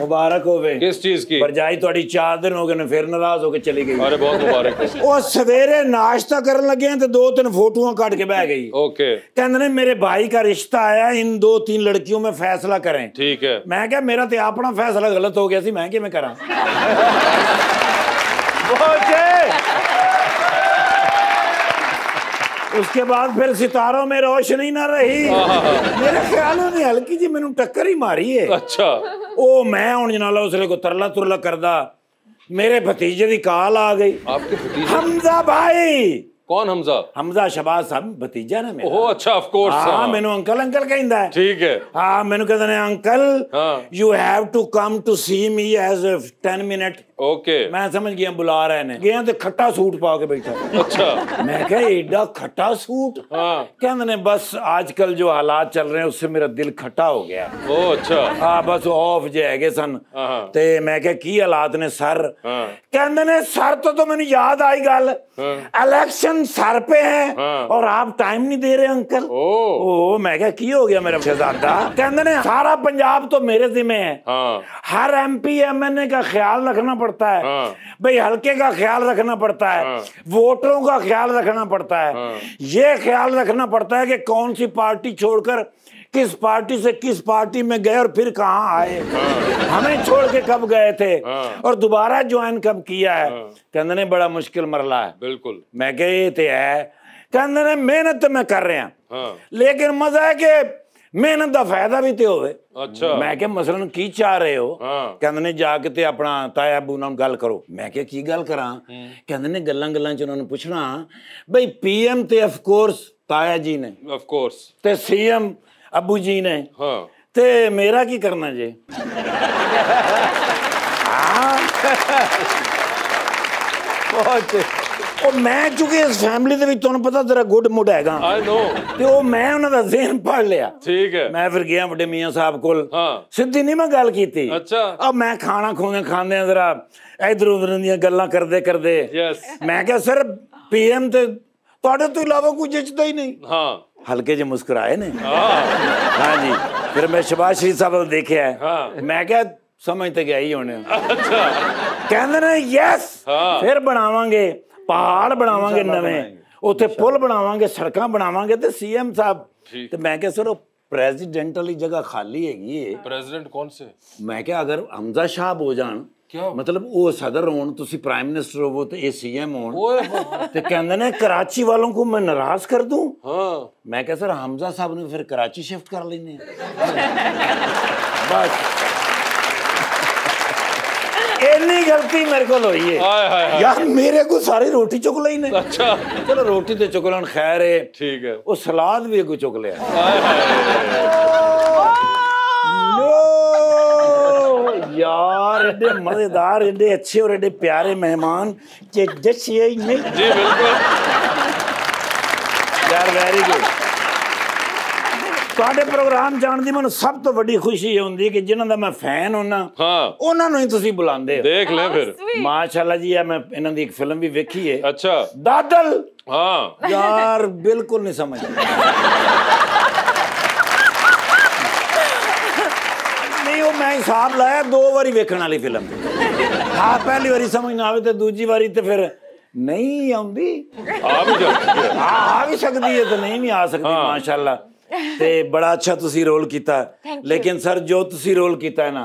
Speaker 2: मुबारक हो गए।
Speaker 1: किस चीज की?
Speaker 2: भरजाई थोड़ी 4 दिन हो गए ने फिर नाराज होके चली गई।
Speaker 1: अरे बहुत मुबारक।
Speaker 2: ਉਹ ਸਵੇਰੇ नाश्ता करने लगे हैं तो 2-3 फोटोआं काट के बह गई।
Speaker 1: ओके
Speaker 2: कहते ने मेरे भाई का रिश्ता आया, इन 2-3 लड़कियों में फैसला करें।
Speaker 1: ठीक है।
Speaker 2: मैं क्या मेरा तो अपना फैसला गलत हो गया थी, मैं किवें करा। उसके बाद फिर सितारों में रोशनी ना रही। मेरे ख्याल में हल्की जी मैनू टक्कर ही मारी है।
Speaker 1: अच्छा
Speaker 2: ओ मैं हुण जनाला उसले को तरला तुरला करदा, मेरे भतीजे दी कॉल आ गई।
Speaker 1: आपके भतीजे?
Speaker 2: हमजा भाई।
Speaker 1: कौन हमजा?
Speaker 2: हमजा शबाज साहब भतीजा ना मेरा।
Speaker 1: ओह अच्छा ऑफ कोर्स।
Speaker 2: हाँ मैनू अंकल अंकल कहंदा है।
Speaker 1: ठीक है।
Speaker 2: हाँ मैनू कहंदे ने अंकल
Speaker 1: हाँ।
Speaker 2: You have to come to see me as 10 minute.
Speaker 1: Okay
Speaker 2: मैं समझ गया बुला रहे ने। गया तो खट्टा सूट पा के बैठा।
Speaker 1: अच्छा
Speaker 2: मैं क्या एडा खट्टा सूट।
Speaker 1: हाँ।
Speaker 2: कहंदे ने बस आजकल जो हालात चल रहे हैं उससे मेरा दिल खट्टा हो गया।
Speaker 1: ओह अच्छा।
Speaker 2: हाँ बस ऑफ जे हैगे सन
Speaker 1: हाँ।
Speaker 2: ते मैं क्या की हालात ने सर।
Speaker 1: हाँ।
Speaker 2: कहंदे ने सर तो मैंने याद आई गल, इलेक्शन सर पे है
Speaker 1: हाँ।
Speaker 2: और आप टाइम नहीं दे रहे अंकल।
Speaker 1: ओह
Speaker 2: मैं क्या की हो गया मेरा शहजादा। कहंदे ने सारा पंजाब तो मेरे जिम्मे है।
Speaker 1: हाँ।
Speaker 2: हर MP MNA का ख्याल रखना पड़ता है।
Speaker 1: हाँ।
Speaker 2: भाई हल्के का ख्याल रखना पड़ता है।
Speaker 1: हाँ।
Speaker 2: वोटरों का ख्याल रखना पड़ता है।
Speaker 1: हाँ।
Speaker 2: ये ख्याल रखना पड़ता है कि कौन सी पार्टी छोड़कर किस पार्टी से किस पार्टी में गए और फिर कहाँ आए। हमें छोड़ के कब गए थे और दोबारा ज्वाइन कब किया है। कहंदे ने बड़ा मुश्किल मरला है।
Speaker 1: बिल्कुल।
Speaker 2: मैं कह ये तो है। कहंदे ने मेहनत तो मैं कर रहा
Speaker 1: हाँ।
Speaker 2: लेकिन मजा है कि मेहनत का फायदा भी तो होवे।
Speaker 1: अच्छा
Speaker 2: मैं क्या मसलन की चाह रहे हो।
Speaker 1: हाँ।
Speaker 2: कहंदे ने जाके ते अपना ताया अबू नाल गल करो। मैं क्या की गल करा। कहंदे ने गल्लां गल्लां च उन्होंने पूछना भाई PM ते ऑफ कोर्स ताया जी ने,
Speaker 1: ऑफ कोर्स
Speaker 2: ते CM अबू जी ने,
Speaker 1: हाँ।
Speaker 2: ते मेरा की करना जी। ਉਹ ਮੈਂ ਚੁੱਕੇ ਇਸ ਫੈਮਿਲੀ ਦੇ ਵਿੱਚ ਤੁਹਾਨੂੰ ਪਤਾ ਤੇਰਾ ਗੁੱਡ ਮੁੱਡ ਹੈਗਾ।
Speaker 1: I know.
Speaker 2: ਤੇ ਉਹ ਮੈਂ ਉਹਨਾਂ ਦਾ ਜ਼ਿਹਨ ਪੜ ਲਿਆ।
Speaker 1: ठीक है।
Speaker 2: ਮੈਂ ਫਿਰ ਗਿਆ ਵੱਡੇ ਮੀਆਂ ਸਾਹਿਬ ਕੋਲ।
Speaker 1: ਹਾਂ।
Speaker 2: ਸਿੱਧੀ ਨਹੀਂ ਮੈਂ ਗੱਲ ਕੀਤੀ।
Speaker 1: ਅੱਛਾ।
Speaker 2: अब मैं खाना खांदे जरा इधर उधर ਦੀਆਂ ਗੱਲਾਂ ਕਰਦੇ ਕਰਦੇ
Speaker 1: यस।
Speaker 2: ਮੈਂ ਕਿਹਾ ਸਰ PM ਤੇ ਤੁਹਾਡੇ ਤੋਂ ਇਲਾਵਾ ਕੋਈ ਜੱਜਦਾ ਹੀ ਨਹੀਂ।
Speaker 1: हाँ।
Speaker 2: हल्के जे मुस्कुराए ने।
Speaker 1: हाँ।
Speaker 2: हाँ जी। फिर मैं शहबाज शरीफ साहब को देखा है।
Speaker 1: हाँ।
Speaker 2: मैं क्या समझ तो गया ही होने।
Speaker 1: अच्छा
Speaker 2: कहते ने यस
Speaker 1: हाँ।
Speaker 2: फिर बनावांगे पहाड़ बनावांगे नਵੇਂ ਉੱਥੇ ਪੁਲ ਬਣਾਵਾਂਗੇ ਸੜਕਾਂ ਬਣਾਵਾਂਗੇ ਤੇ CM ਸਾਹਿਬ ਤੇ मैं क्या सर प्रेसिडेंट वाली जगह खाली हैगी है।
Speaker 1: प्रेसिडेंट कौन से?
Speaker 2: मैं क्या अगर हमजा साहब हो जान
Speaker 1: क्या
Speaker 2: मतलब वो सदर होन तुसी प्राइम मिनिस्टर होवो तो ये CM होन
Speaker 1: ओए
Speaker 2: ते कहंदे ने कराची वालों को मैं नाराज कर दूं।
Speaker 1: हाँ।
Speaker 2: मैं क्या सर हमजा साहब ने फिर कराची शिफ्ट कर लेने बस इतनी गलती मेरे को हुई है।
Speaker 1: हाय हाय हाय।
Speaker 2: यार मेरे को सारी रोटी चुक ली ने।
Speaker 1: अच्छा
Speaker 2: चलो रोटी तो चुक लन खैर है।
Speaker 1: ठीक है।
Speaker 2: वो सलाद भी को चुक लिया।
Speaker 1: हाय हाय।
Speaker 2: यार एडे मजेदार एडे अच्छे और एडे प्यारे मेहमान जैसे ही नहीं।
Speaker 1: जी बिल्कुल
Speaker 2: यार वेरी गुड। ਤੁਹਾਡੇ ਪ੍ਰੋਗਰਾਮ ਜਾਣ ਦੀ ਮੈਨੂੰ ਸਭ ਤੋਂ ਵੱਡੀ ਖੁਸ਼ੀ ਇਹ ਹੁੰਦੀ ਕਿ ਜਿਨ੍ਹਾਂ ਦਾ ਮੈਂ ਫੈਨ ਹੁੰਨਾ
Speaker 1: हाँ।
Speaker 2: ਉਹਨਾਂ ਨੂੰ ਹੀ ਤੁਸੀਂ ਬੁਲਾਉਂਦੇ ਹੋ।
Speaker 1: देख ले फिर।
Speaker 2: ਮਾਸ਼ਾਅੱਲਾ ਜੀ ਮੈਂ ਇਹਨਾਂ ਦੀ ਇੱਕ ਫਿਲਮ ਵੀ ਵੇਖੀ ਹੈ
Speaker 1: अच्छा
Speaker 2: ਦਾਦਲ।
Speaker 1: हाँ।
Speaker 2: यार बिल्कुल नहीं समझ नहीं वो मैं हिसाब लाया 2 बारी वेखण वाली फिल्म। हाँ पहली बारी समझ ना आवे तो दूजी बारी तो फिर नहीं आउंदी।
Speaker 1: आ भी जाती है।
Speaker 2: हाँ आ भी सकती है तो नहीं भी आ सकती।
Speaker 1: हाँ।
Speaker 2: माशाअल्लाह ते बड़ा अच्छा तुसी रोल कीता लेकिन सर जो तुसी रोल कीता है ना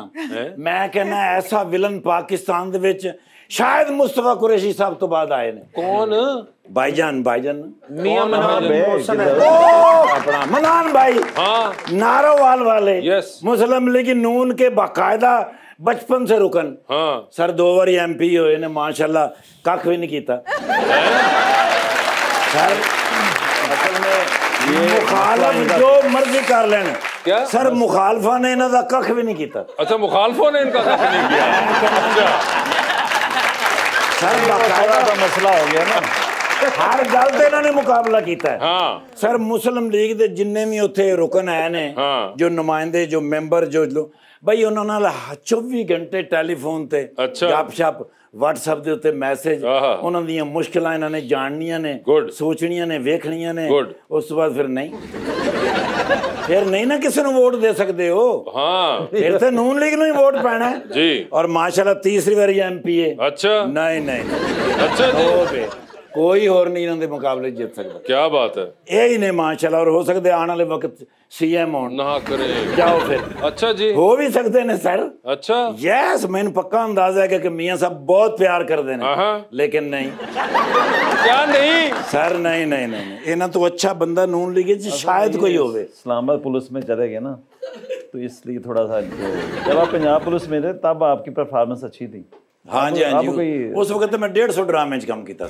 Speaker 2: मैं कहना ऐसा विलन पाकिस्तान दे विच शायद मुस्तफा कुरैशी साहब तो बाद आए ने।
Speaker 1: कौन?
Speaker 2: भाईजान भाईजान
Speaker 3: मियां मनान मोहसिन है।
Speaker 2: अपना मनान भाई।
Speaker 1: हाँ।
Speaker 2: नारोवाल वाले।
Speaker 1: यस।
Speaker 2: मुस्लिम लीग नून के बाकायदा बचपन से रुकन।
Speaker 1: हाँ।
Speaker 2: सर 2 बारी MP हुए ने माशाल्लाह कख भी नहीं कीता। सर असल में मुखालफ जो मर्जी कर लेना
Speaker 1: क्या
Speaker 2: सर, मुखालफा ने इन्हों का कख भी नहीं किया।
Speaker 1: अच्छा, मुखालफों ने इनका कख नहीं किया। अच्छा
Speaker 2: सर
Speaker 5: थोड़ा सा मसला हो गया ना,
Speaker 2: हर गल ते इन्होंने मुकाबला किया है।
Speaker 1: हाँ
Speaker 2: सर मुस्लिम लीग दे जिन्ने भी उत्थे रुकन आए ने,
Speaker 1: हाँ।
Speaker 2: जो नुमाइंदे जो मैंबर जो भाई उन्होंने नाल 24 घंटे टैलीफोन ते
Speaker 1: अच्छा।
Speaker 2: गपशप व्हाट्सएप दे उत्ते मैसेज,
Speaker 1: आहा।
Speaker 2: उन्हों दियां मुश्किलां इन्होंने जाननियां ने,
Speaker 1: Good।
Speaker 2: सोचनियां ने, वेखनियां ने।
Speaker 1: Good।
Speaker 2: उस तो बाद फिर नहीं ना किसी को वोट दे सकते हो।
Speaker 1: हाँ
Speaker 2: फिर तो नून लीग ਨੂੰ ਹੀ वोट पैना है
Speaker 1: जी।
Speaker 2: और माशाल्लाह तीसरी बारी एमपी है।
Speaker 1: अच्छा
Speaker 2: नहीं
Speaker 1: अच्छा जी,
Speaker 2: हो बे, कोई और नहीं इन्होंने मुकाबले जित सकता।
Speaker 1: क्या बात है।
Speaker 2: यही ने माशाल्लाह, और हो सकते आने वाले वक्त सीएम हो
Speaker 1: ना करें।
Speaker 2: जाओ फिर।
Speaker 1: अच्छा जी,
Speaker 2: हो भी सकते ने सर।
Speaker 1: अच्छा
Speaker 2: यस, मैंने पक्का अंदाजा है कि मियां साहब बहुत प्यार करते हैं,
Speaker 1: हाँ।
Speaker 2: लेकिन नहीं
Speaker 1: क्या नहीं
Speaker 2: सर, नहीं इन्हें तो अच्छा बंदा नून लीग शायद कोई होवे।
Speaker 5: इस्लामाबाद पुलिस में चले गए ना, तो इसलिए थोड़ा सा जब आप पंजाब पुलिस में थे तब आपकी परफॉर्मेंस अच्छी थी।
Speaker 2: हाँ जी, हाँ जी।
Speaker 5: कोई
Speaker 2: उस वक्त तो मैं 150 ड्रामे च काम किया।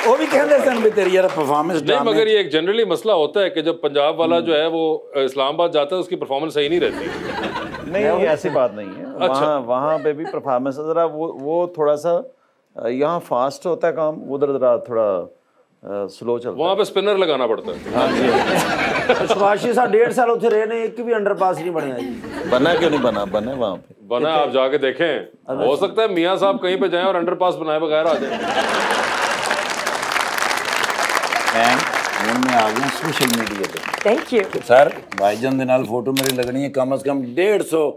Speaker 2: वो भी कहते सन भी तेरी यार परफॉर्मेंस
Speaker 1: नहीं, मगर ये एक जनरली मसला होता है कि जब पंजाब वाला जो है वो इस्लामाबाद जाता है उसकी परफॉर्मेंस सही नहीं रहती।
Speaker 5: नहीं, ऐसी बात नहीं है।
Speaker 1: अच्छा।
Speaker 5: वहाँ पे भी परफॉर्मेंस जरा वो थोड़ा सा यहाँ फास्ट होता है काम, उधर जरा थोड़ा स्लो चलता है।
Speaker 1: वहाँ पे स्पिनर लगाना पड़ता है।
Speaker 5: हाँ जी।
Speaker 3: सुभाषी साहब 1.5 साल उठे रहे ने, एक भी अंडरपास नहीं बनया जी।
Speaker 5: बना क्यों नहीं बना? बना वहाँ पे
Speaker 1: बना, आप जाके देखें। हो सकता है मियाँ साहब कहीं पे जाएं और अंडरपास बनाए बगैर आ जाए।
Speaker 2: मैं आ गया सोशल मीडिया पे।
Speaker 4: थैंक यू
Speaker 2: सर भाईजान दे नाल फोटो मेरी लगनी है कम से कम 150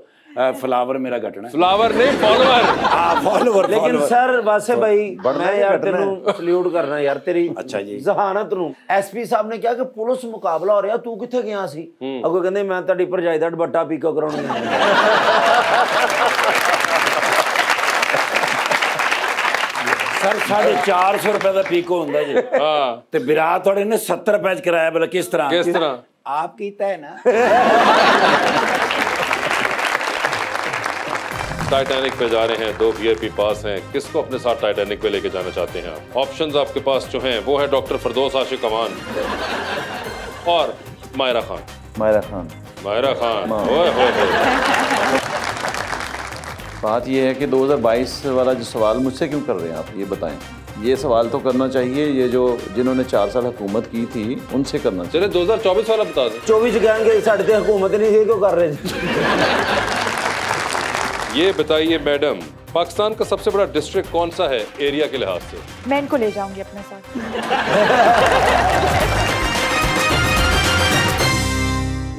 Speaker 2: फ्लावर मेरा घटना।
Speaker 1: फ्लावर नहीं, फॉलोअर।
Speaker 2: हाँ फॉलोवर।
Speaker 3: लेकिन सर वासे भाई, मैं यार तेनू सल्यूट करना यार तेरी
Speaker 2: अच्छा जी
Speaker 3: जहानत नू। एसपी साहब ने कहा कि पुलिस मुकाबला हो रहा, तू किथे गया सी? अगो कहंदे मैं ताडी भरजाई दा दुपट्टा पीको कराउण गया।
Speaker 2: सर 450 रुपए का पीको होंगे जी।
Speaker 1: हाँ
Speaker 2: ते बिरात थोड़े ने 70 रुपए कराया, बोला किस तरह?
Speaker 1: किस तरह?
Speaker 2: आप कीता है ना।
Speaker 1: टाइटैनिक पे जा रहे हैं, 2 VIP पास हैं। किसको अपने साथ टाइटैनिक पे लेके जाना चाहते हैं आप? ऑप्शंस आपके पास जो हैं वो है डॉक्टर फरदौस आशिक अमान और मायरा खान।
Speaker 5: मायरा खान।
Speaker 1: मायरा खान, ओए होए।
Speaker 5: बात ये है कि 2022 वाला जो सवाल मुझसे क्यों कर रहे हैं आप, ये बताएं। ये सवाल तो करना चाहिए ये जो जिन्होंने 4 साल हुकूमत की थी उनसे करना चाहिए।
Speaker 1: चले 2024 वाला बता दें।
Speaker 3: 24 कहेंगे साढ़े ते हुकूमत नहीं थी, क्यों कर रहे थे?
Speaker 1: ये बताइए मैडम, पाकिस्तान का सबसे बड़ा डिस्ट्रिक्ट कौन सा है एरिया के लिहाज से?
Speaker 4: मैं इनको ले जाऊंगी अपने साथ।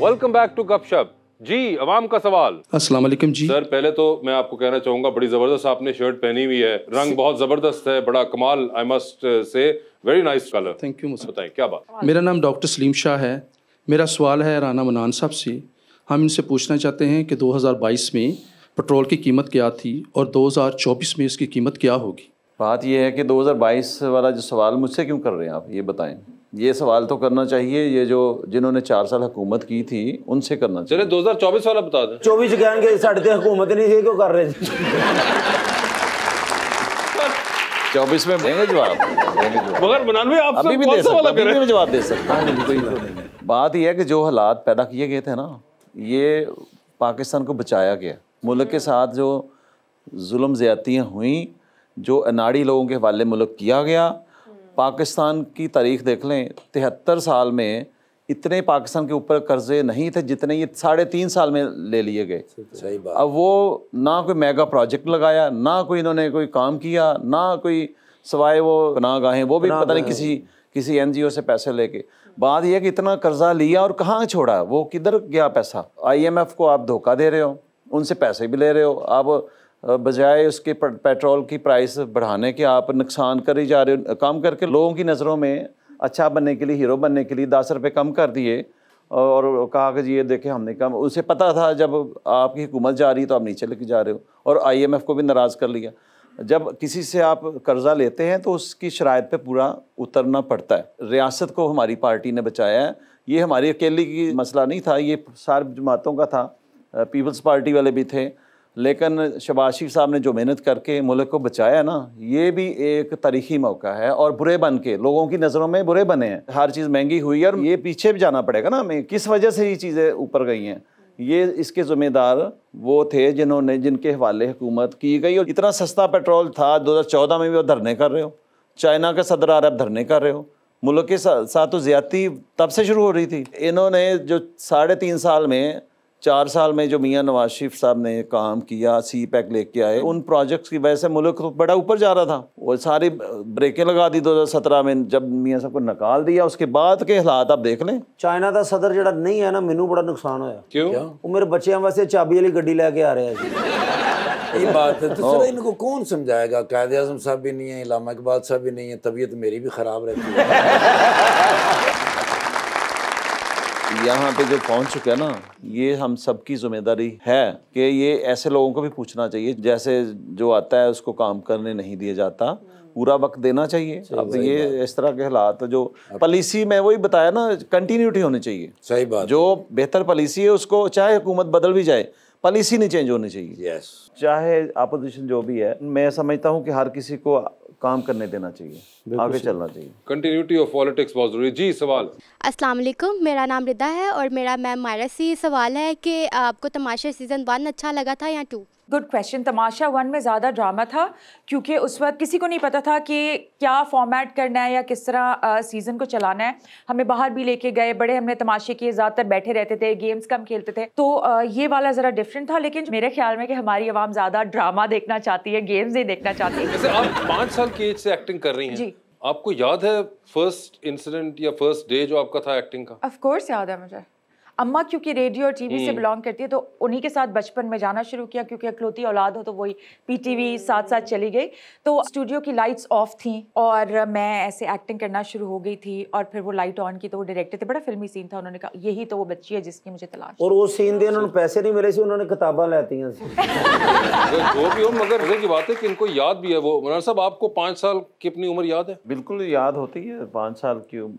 Speaker 1: वेलकम बैक टू गपशप जी। अवाम का सवाल।
Speaker 8: अस्सलाम वालेकुम जी।
Speaker 1: सर पहले तो मैं आपको कहना चाहूंगा, बड़ी जबरदस्त आपने शर्ट पहनी हुई है, रंग बहुत जबरदस्त है, बड़ा कमाल, I must say very nice colour.
Speaker 8: Thank you.
Speaker 1: बताएं क्या बात।
Speaker 8: मेरा नाम डॉक्टर सलीम शाह है। मेरा सवाल है राना मनान साहब से। हम इनसे पूछना चाहते हैं कि 2022 में पेट्रोल की कीमत क्या थी और 2024 में इसकी कीमत क्या होगी?
Speaker 5: बात ये है कि 2022 वाला जो सवाल मुझसे क्यों कर रहे हैं आप, ये बताएं। ये सवाल तो करना चाहिए ये जो जिन्होंने 4 साल हुकूमत की थी उनसे करना चाहिए।
Speaker 1: चले 2024 वाला बता दें।
Speaker 3: 24 कहेंगे साढ़े ते हुकूमत नहीं थी, क्यों कर रहे थे?
Speaker 5: 24 में देंगे जवाब, देंगे जवाब।
Speaker 1: मगर मनान भाई आप
Speaker 5: अभी भी
Speaker 1: कौन
Speaker 5: दे
Speaker 1: सा
Speaker 5: सकते,
Speaker 1: वाला
Speaker 5: अभी
Speaker 1: करें?
Speaker 5: भी जवाब दे सकते। बात यह है कि जो हालात पैदा किए गए थे ना, ये पाकिस्तान को बचाया गया। मुल्क के साथ जो जुल्म ज़्यादतियाँ हुई, जो अनाड़ी लोगों के हवाले मुल्क किया गया, पाकिस्तान की तारीख देख लें, 73 साल में इतने पाकिस्तान के ऊपर कर्जे नहीं थे जितने ये 3.5 साल में ले लिए गए।
Speaker 2: सही बात।
Speaker 5: अब वो ना कोई मेगा प्रोजेक्ट लगाया, ना कोई इन्होंने कोई काम किया, ना कोई सवाए वो पनाहगाहें, वो भी पता नहीं किसी NGO से पैसे लेके। बात यह है कि इतना कर्जा लिया और कहाँ छोड़ा, वो किधर गया पैसा? IMF को आप धोखा दे रहे हो, उनसे पैसे भी ले रहे हो, आप बजाय उसके पेट्रोल की प्राइस बढ़ाने के आप नुकसान कर ही जा रहे हो। काम करके लोगों की नज़रों में अच्छा बनने के लिए, हीरो बनने के लिए 10 रुपये कम कर दिए और कहा कि जी ये देखें हमने कम। उसे पता था जब आपकी हुकूमत जा रही तो आप नीचे लेके जा रहे हो, और IMF को भी नाराज़ कर लिया। जब किसी से आप कर्जा लेते हैं तो उसकी शराइत पे पूरा उतरना पड़ता है। रियासत को हमारी पार्टी ने बचाया है, ये हमारी अकेली की मसला नहीं था, ये सारी जमातों का था। पीपल्स पार्टी वाले भी थे, लेकिन शहबाज शरीफ साहब ने जो मेहनत करके मुल्क को बचाया ना, ये भी एक तारीखी मौका है। और बुरे बन के लोगों की नज़रों में बुरे बने हैं, हर चीज़ महंगी हुई है और ये पीछे भी जाना पड़ेगा ना हमें, किस वजह से ये चीज़ें ऊपर गई हैं। ये इसके ज़िम्मेदार वो थे जिनके हवाले हुकूमत की गई। और इतना सस्ता पेट्रोल था 2014 में भी वो धरने कर रहे हो, चाइना का सदर आ रहा है धरने कर रहे हो, मुल्क के साथ तो ज़्यादती तब से शुरू हो रही थी। इन्होंने जो 3.5 साल में 4 साल में जो मियां नवाज शरीफ साहब ने काम किया, सी पैक लेके आए, उन प्रोजेक्ट्स की वजह से मुल्क बड़ा ऊपर जा रहा था। वो सारी ब्रेकें लगा दी 2017 में जब मियां साहब को निकाल दिया। उसके बाद के हालात आप देख लें।
Speaker 3: चाइना का सदर जड़ा नहीं है ना, मैनू बड़ा नुकसान होया।
Speaker 1: क्यों?
Speaker 3: वो मेरे बच्चों वास्ते चाबी वाली गड्डी लेके आ रहा है।
Speaker 2: ये बात है तो सर इनको कौन समझाएगा? कायद आज़म साहब भी नहीं है, इलामा इकबाल साहब भी नहीं है, तबीयत मेरी भी ख़राब रहती है।
Speaker 5: यहाँ पे जो पहुँच चुके हैं ना, ये हम सबकी जिम्मेदारी है कि ये ऐसे लोगों को भी पूछना चाहिए, जैसे जो आता है उसको काम करने नहीं दिया जाता, पूरा वक्त देना चाहिए। अब ये इस तरह के हालात जो पॉलिसी में वही बताया ना, कंटिन्यूटी होनी चाहिए।
Speaker 2: सही बात।
Speaker 5: जो बेहतर पॉलिसी है उसको चाहे हुकूमत बदल भी जाए, पॉलिसी नहीं चेंज होनी चाहिए।
Speaker 2: यस,
Speaker 5: चाहे अपोजिशन जो भी है, मैं समझता हूँ कि हर किसी को काम करने देना चाहिए, आगे चलना चाहिए।
Speaker 1: कंटिन्यूटी ऑफ पॉलिटिक्स बहुत जरूरी। जी सवाल।
Speaker 9: अस्सलाम वालेकुम, मेरा नाम रिदा है और मेरा मैम मायरा से सवाल है कि आपको तमाशा सीज़न 1 अच्छा लगा था या 2?
Speaker 4: Good question. तमाशा 1 में ज़्यादा ड्रामा था क्योंकि उस वक्त किसी को नहीं पता था कि क्या फॉर्मेट करना है या किस तरह सीज़न को चलाना है। हमें बाहर भी लेके गए, बड़े हमने तमाशे किए, ज़्यादातर बैठे रहते थे, गेम्स कम खेलते थे, तो ये वाला ज़रा डिफरेंट था। लेकिन मेरे ख्याल में कि हमारी आवाम ज़्यादा ड्रामा देखना चाहती है, गेम्स नहीं देखना चाहती।
Speaker 1: जैसे आप 5 साल की एज से एक्टिंग कर रही हैं
Speaker 4: जी,
Speaker 1: आपको याद है फर्स्ट इंसिडेंट या फर्स्ट डे जो आपका था एक्टिंग का?
Speaker 4: ऑफ कोर्स याद है मुझे। अम्मा क्योंकि रेडियो और टीवी से बिलोंग करती है तो उन्हीं के साथ बचपन में जाना शुरू किया, क्योंकि अकलौती औलाद हो तो वही पीटीवी साथ साथ चली गई। तो स्टूडियो की लाइट्स ऑफ थी और मैं ऐसे एक्टिंग करना शुरू हो गई थी और फिर वो लाइट ऑन की तो वो डायरेक्टर थे, बड़ा फिल्मी सीन था, उन्होंने कहा यही तो वो बच्ची है जिसकी मुझे तलाश।
Speaker 3: और वो सीन दे उन्होंने पैसे नहीं मिले सी, उन्होंने किताबां लेती हैं।
Speaker 1: जो भी हो, मगर मजे की बात है कि इनको याद भी है। वो मनार साहब, आपको 5 साल की अपनी उम्र याद है?
Speaker 5: बिल्कुल याद होती है। 5 साल की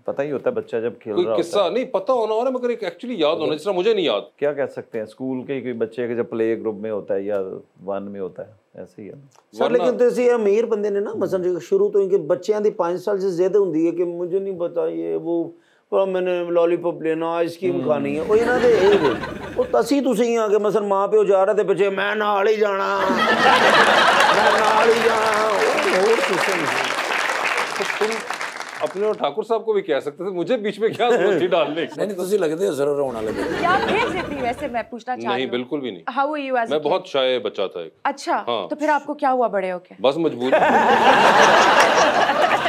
Speaker 5: पता ही होता है बच्चा जब खेल
Speaker 1: कोई
Speaker 5: रहा
Speaker 1: किस्सा
Speaker 5: होता है।
Speaker 1: नहीं पता होना और मगर एक एक्चुअली याद होना, जिस तरह मुझे नहीं याद।
Speaker 5: क्या कह सकते हैं, स्कूल के कोई बच्चे के जब प्ले ग्रुप में होता है या 1 में होता है, ऐसे ही है
Speaker 3: सर। लेकिन तो ऐसे अमीर बंदे ने ना, मसलन शुरू तो इनके बच्चों की 5 साल से ज्यादा होंगी है कि मुझे नहीं पता ये वो मैंने लॉलीपॉप लेना, आइसक्रीम खानी है, वो इन्हों के ये वो तसी तुसी आ के मसलन माँ प्यो जा रहे थे बच्चे, मैं नाल ही जाना, मैं नाल ही जाना, और किसी नहीं।
Speaker 1: तुम अपने और ठाकुर साहब को भी कह सकते थे, मुझे बीच में क्या जरूरत थी डालने की?
Speaker 2: नहीं तुसी लगते हो जरूर रोना लगे।
Speaker 4: क्या भेज देती वैसे, मैं पूछना चाह रही
Speaker 1: नहीं
Speaker 4: हूँ।
Speaker 1: बिल्कुल भी नहीं।
Speaker 4: हाउ आर यू एज
Speaker 1: मैं बहुत शाय बच्चा था एक।
Speaker 4: अच्छा,
Speaker 1: हाँ।
Speaker 4: तो फिर आपको क्या हुआ बड़े होके?
Speaker 1: बस मजबूरी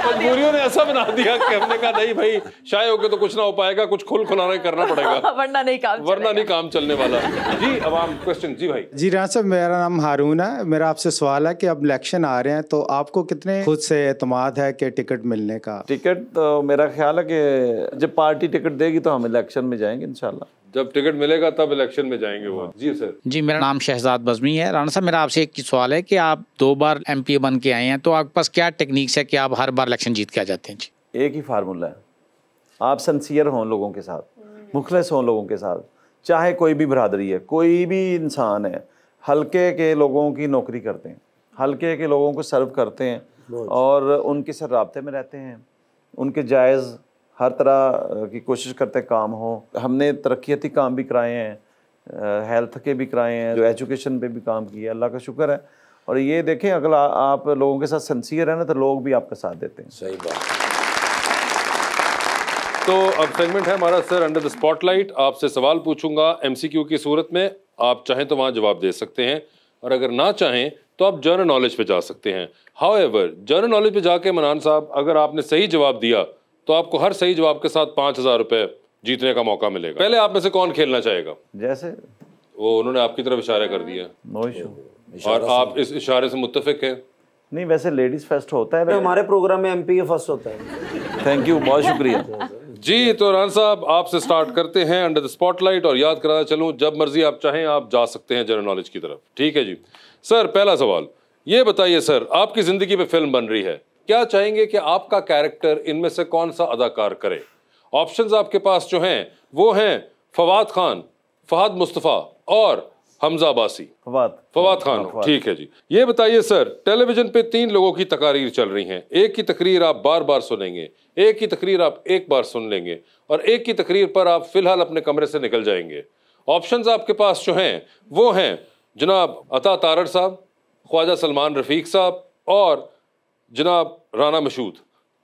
Speaker 1: मजबूरियों ने ऐसा बना दिया कि हमने कहा नहीं भाई, शाय होके तो कुछ ना हो पाएगा, कुछ खुल खुलाना करना पड़ेगा
Speaker 4: वरना नहीं काम
Speaker 1: चलने वाला। जी अब आप क्वेश्चन। जी भाई।
Speaker 10: जी राना साहब, मेरा नाम हारून है। मेरा आपसे सवाल है कि अब इलेक्शन आ रहे हैं तो आपको कितने खुद से एतमाद है कि टिकट मिलने का?
Speaker 5: टिकट तो मेरा ख्याल है कि जब पार्टी टिकट देगी तो हम इलेक्शन में जाएंगे इंशाल्लाह।
Speaker 1: जब टिकट मिलेगा तब इलेक्शन में जाएंगे वो। जी सर।
Speaker 11: जी मेरा नाम शहजाद बज़मी है। राना साहब, मेरा आपसे एक सवाल है कि आप 2 बार MP बन के आए हैं, तो आपके पास क्या टेक्निक्स है कि आप हर बार इलेक्शन जीत के आ जाते हैं? जी
Speaker 5: एक ही फार्मूला है, आप सिंसियर हों लोगों के साथ, मुखलिस हों लोगों के साथ, चाहे कोई भी बरादरी है, कोई भी इंसान है, हल्के के लोगों की नौकरी करते हैं, हल्के के लोगों को सर्व करते हैं और उनके साथ राब्ते में रहते हैं, उनके जायज़ हर तरह की कोशिश करते हैं काम हो। हमने तरक्याती काम भी कराए हैं, हेल्थ के भी कराए हैं, जो एजुकेशन पे भी काम किया, अल्लाह का शुक्र है। और ये देखें, अगर आप लोगों के साथ सिंसियर है ना तो लोग भी आपका साथ देते हैं।
Speaker 2: सही बात।
Speaker 1: तो अब सेगमेंट है हमारा सर अंडर द स्पॉटलाइट। आपसे सवाल पूछूंगा MCQ की सूरत में, आप चाहें तो वहाँ जवाब दे सकते हैं और अगर ना चाहें तो आप जनरल नॉलेज पे जा सकते हैं। हाउएवर जनरल नॉलेज पे जाके मनान साहब, अगर आपने सही जवाब दिया तो आपको हर सही जवाब के साथ 5000 रुपए जीतने का मौका मिलेगा। पहले आप में से कौन खेलना चाहेगा?
Speaker 5: जैसे
Speaker 1: वो उन्होंने आपकी तरफ इशारा कर दिया।
Speaker 5: No issue.
Speaker 1: और आप इस इशारे से मुत्तफिक हैं?
Speaker 5: नहीं, वैसे लेडीज फर्स्ट होता है,
Speaker 3: हमारे प्रोग्राम में MP फर्स्ट होता है।
Speaker 5: थैंक यू, बहुत शुक्रिया।
Speaker 1: जी तो रान साहब आपसे स्टार्ट करते हैं अंडर द स्पॉटलाइट, और याद कराना चलूं जब मर्जी आप चाहें आप जा सकते हैं जनरल नॉलेज की तरफ। ठीक है जी सर, पहला सवाल ये बताइए सर, आपकी जिंदगी पे फिल्म बन रही है, क्या चाहेंगे कि आपका कैरेक्टर इनमें से कौन सा अदाकार करे? ऑप्शंस आपके पास जो हैं वो हैं फवाद खान, फहद मुस्तफ़ा और हमजा अब्बासी,
Speaker 5: फवाद
Speaker 1: खान, ठीक है जी। ये बताइए सर, टेलीविजन पे 3 लोगों की तकारीर चल रही हैं। एक की तकरीर आप बार बार सुनेंगे, एक की तकरीर आप एक बार सुन लेंगे और एक की तकरीर पर आप फिलहाल अपने कमरे से निकल जाएंगे। ऑप्शंस आपके पास जो हैं वो हैं जनाब अता तारड़ साहब, ख्वाजा सलमान रफ़ीक साहब और जनाब राना मशहूद।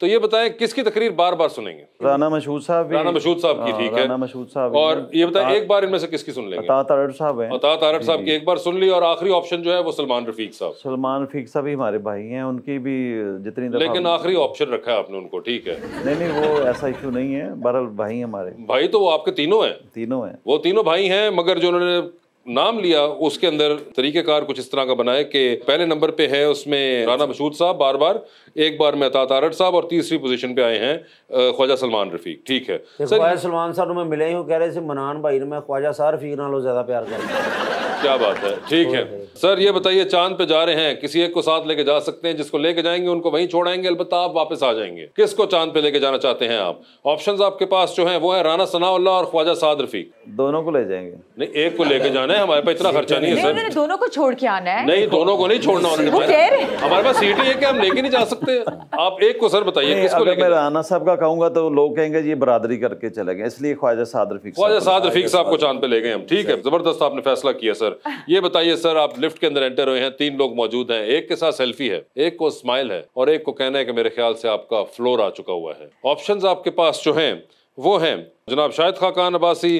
Speaker 1: तो ये बताएं किसकी तकरीर बार बार सुनेंगे?
Speaker 5: राना मशहूद साहब,
Speaker 1: राना मशहूद साहब की, ठीक है।
Speaker 5: राना मशहूद साहब।
Speaker 1: और ये बताएं एक बार इनमें से किसकी सुन लेंगे?
Speaker 5: अता तारड़ साहब हैं।
Speaker 1: अता तारड़ साहब की एक बार सुन ली और आखिरी ऑप्शन जो है वो सलमान रफ़ीक साहब।
Speaker 5: सलमान रफ़ीक साहब भी हमारे भाई हैं, उनकी भी जितनी दफा,
Speaker 1: लेकिन आखिरी ऑप्शन रखा है आपने उनको, ठीक है।
Speaker 5: नहीं वो ऐसा इशू नहीं है, बहरहाल भाई हमारे।
Speaker 1: भाई तो वो आपके तीनों हैं, वो तीनों भाई हैं, मगर जो उन्होंने नाम लिया उसके अंदर तरीक़ेकार कुछ इस तरह का बना है कि पहले नंबर पे है उसमें राना मशहूद साहब बार बार, एक बार में अता तारड़ साहब और तीसरी पोजीशन पे आए हैं ख्वाजा सलमान रफ़ीक, ठीक है।
Speaker 3: ख्वाजा सलमान साहब मैं मिले ही कह रहे थे मनान भाई ने मैं ख्वाजा साहब रफ़ीक नालों ज़्यादा प्यार करता।
Speaker 1: क्या बात है, ठीक है सर। ये बताइए चांद पे जा रहे हैं, किसी एक को साथ लेके जा सकते हैं, जिसको लेके जाएंगे उनको वहीं छोड़ाएंगे, अलबत्ता आप वापस आ जाएंगे। किसको चांद पे लेके जाना चाहते हैं आप? ऑप्शंस आपके पास जो हैं वो है राना सनाउल्लाह और ख्वाजा साद रफ़ीक।
Speaker 5: दोनों को ले जाएंगे?
Speaker 1: नहीं, एक को लेके जाना है, हमारे पास इतना खर्चा नहीं है सर।
Speaker 4: दोनों को छोड़ के आना है?
Speaker 1: नहीं, दोनों को नहीं छोड़ना, हमारे पास सीट ही है कि हम लेके नहीं जा सकते। आप एक को सर बताइए किसको लेके?
Speaker 5: मैं राना साहब का कहूंगा तो लोग कहेंगे ये बरादरी करके चले गए, इसलिए ख्वाजा साद रफ़ीक
Speaker 1: साहब को चांद पे ले गए हम, ठीक है। जबरदस्त आपने फैसला किया सर। ये बताइए सर, आप लिफ्ट के अंदर एंटर हुए हैं, 3 लोग मौजूद हैं, एक के साथ सेल्फी है, एक को स्माइल है और एक को कहना है कि मेरे ख्याल से आपका फ्लोर आ चुका हुआ है। ऑप्शंस आपके पास जो हैं वो हैं जनाब शाहिद खाकान अब्बासी,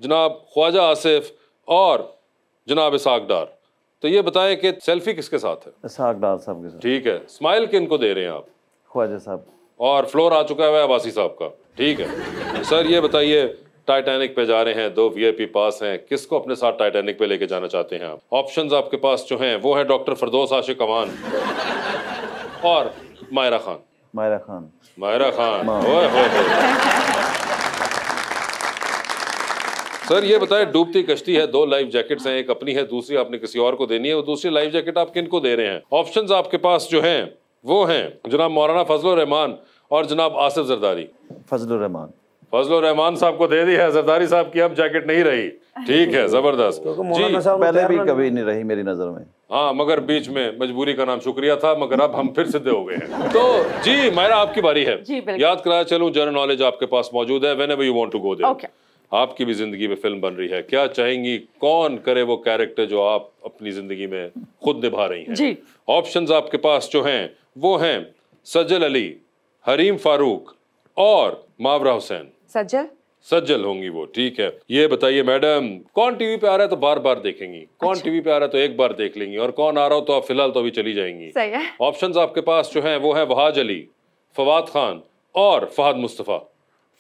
Speaker 1: जनाब ख्वाजा आसिफ और जनाब इसाक डार। तो ये बताएं कि सेल्फी किसके साथ है?
Speaker 5: इसाक डार साहब के साथ,
Speaker 1: ठीक है। स्माइल किनको दे रहे हैं आप?
Speaker 5: ख्वाजा साहब।
Speaker 1: और फ्लोर आ चुका है अब्बासी साहब का, ठीक है। सर ये बताइए टाइटैनिक पे जा रहे हैं, 2 VIP पास हैं, किसको अपने साथ टाइटैनिक पे लेके जाना चाहते हैं आप? ऑप्शंस आपके पास जो हैं वो है डॉक्टर फरदौस आशिक अमान और मायरा खान। सर ये बताएं, डूबती कश्ती है, 2 लाइफ जैकेट्स हैं, एक अपनी है, दूसरी आपने किसी और को देनी है, वो दूसरी लाइफ जैकेट आप किनको दे रहे हैं? ऑप्शंस आपके पास जो हैं वो हैं जनाब मौलाना फजलुर रहमान और जनाब आसिफ जरदारी। फजलुर रहमान साहब को दे दी है, जरदारी साहब की अब जैकेट नहीं रही, ठीक है। जबरदस्त जी,
Speaker 5: पहले भी कभी नहीं रही मेरी नजर में।
Speaker 1: हाँ, मगर बीच में मजबूरी का नाम शुक्रिया था, मगर अब हम फिर सिद्धे हो गए हैं। तो जी मायरा आपकी बारी है। याद कराया चलूं, जनरल नॉलेज आपके पास मौजूद है, whenever you want to go there. आपकी भी जिंदगी में फिल्म बन रही है, क्या चाहेंगी कौन करे वो कैरेक्टर जो आप अपनी जिंदगी में खुद निभा रही हैं? ऑप्शंस आपके पास जो हैं वो हैं सज्जल अली, हरीम फारूक और मावरा हुसैन। सज्जल होंगी वो, ठीक है। ये बताइए मैडम, कौन टीवी पे आ रहा है तो बार बार देखेंगी, कौन टीवी पे आ रहा है तो एक बार देख लेंगी, और कौन आ रहा हो तो आप फिलहाल तो अभी चली जाएंगी।
Speaker 4: सही है।
Speaker 1: ऑप्शंस आपके पास जो हैं वो है वहाज अली, फवाद खान और फहद मुस्तफ़ा।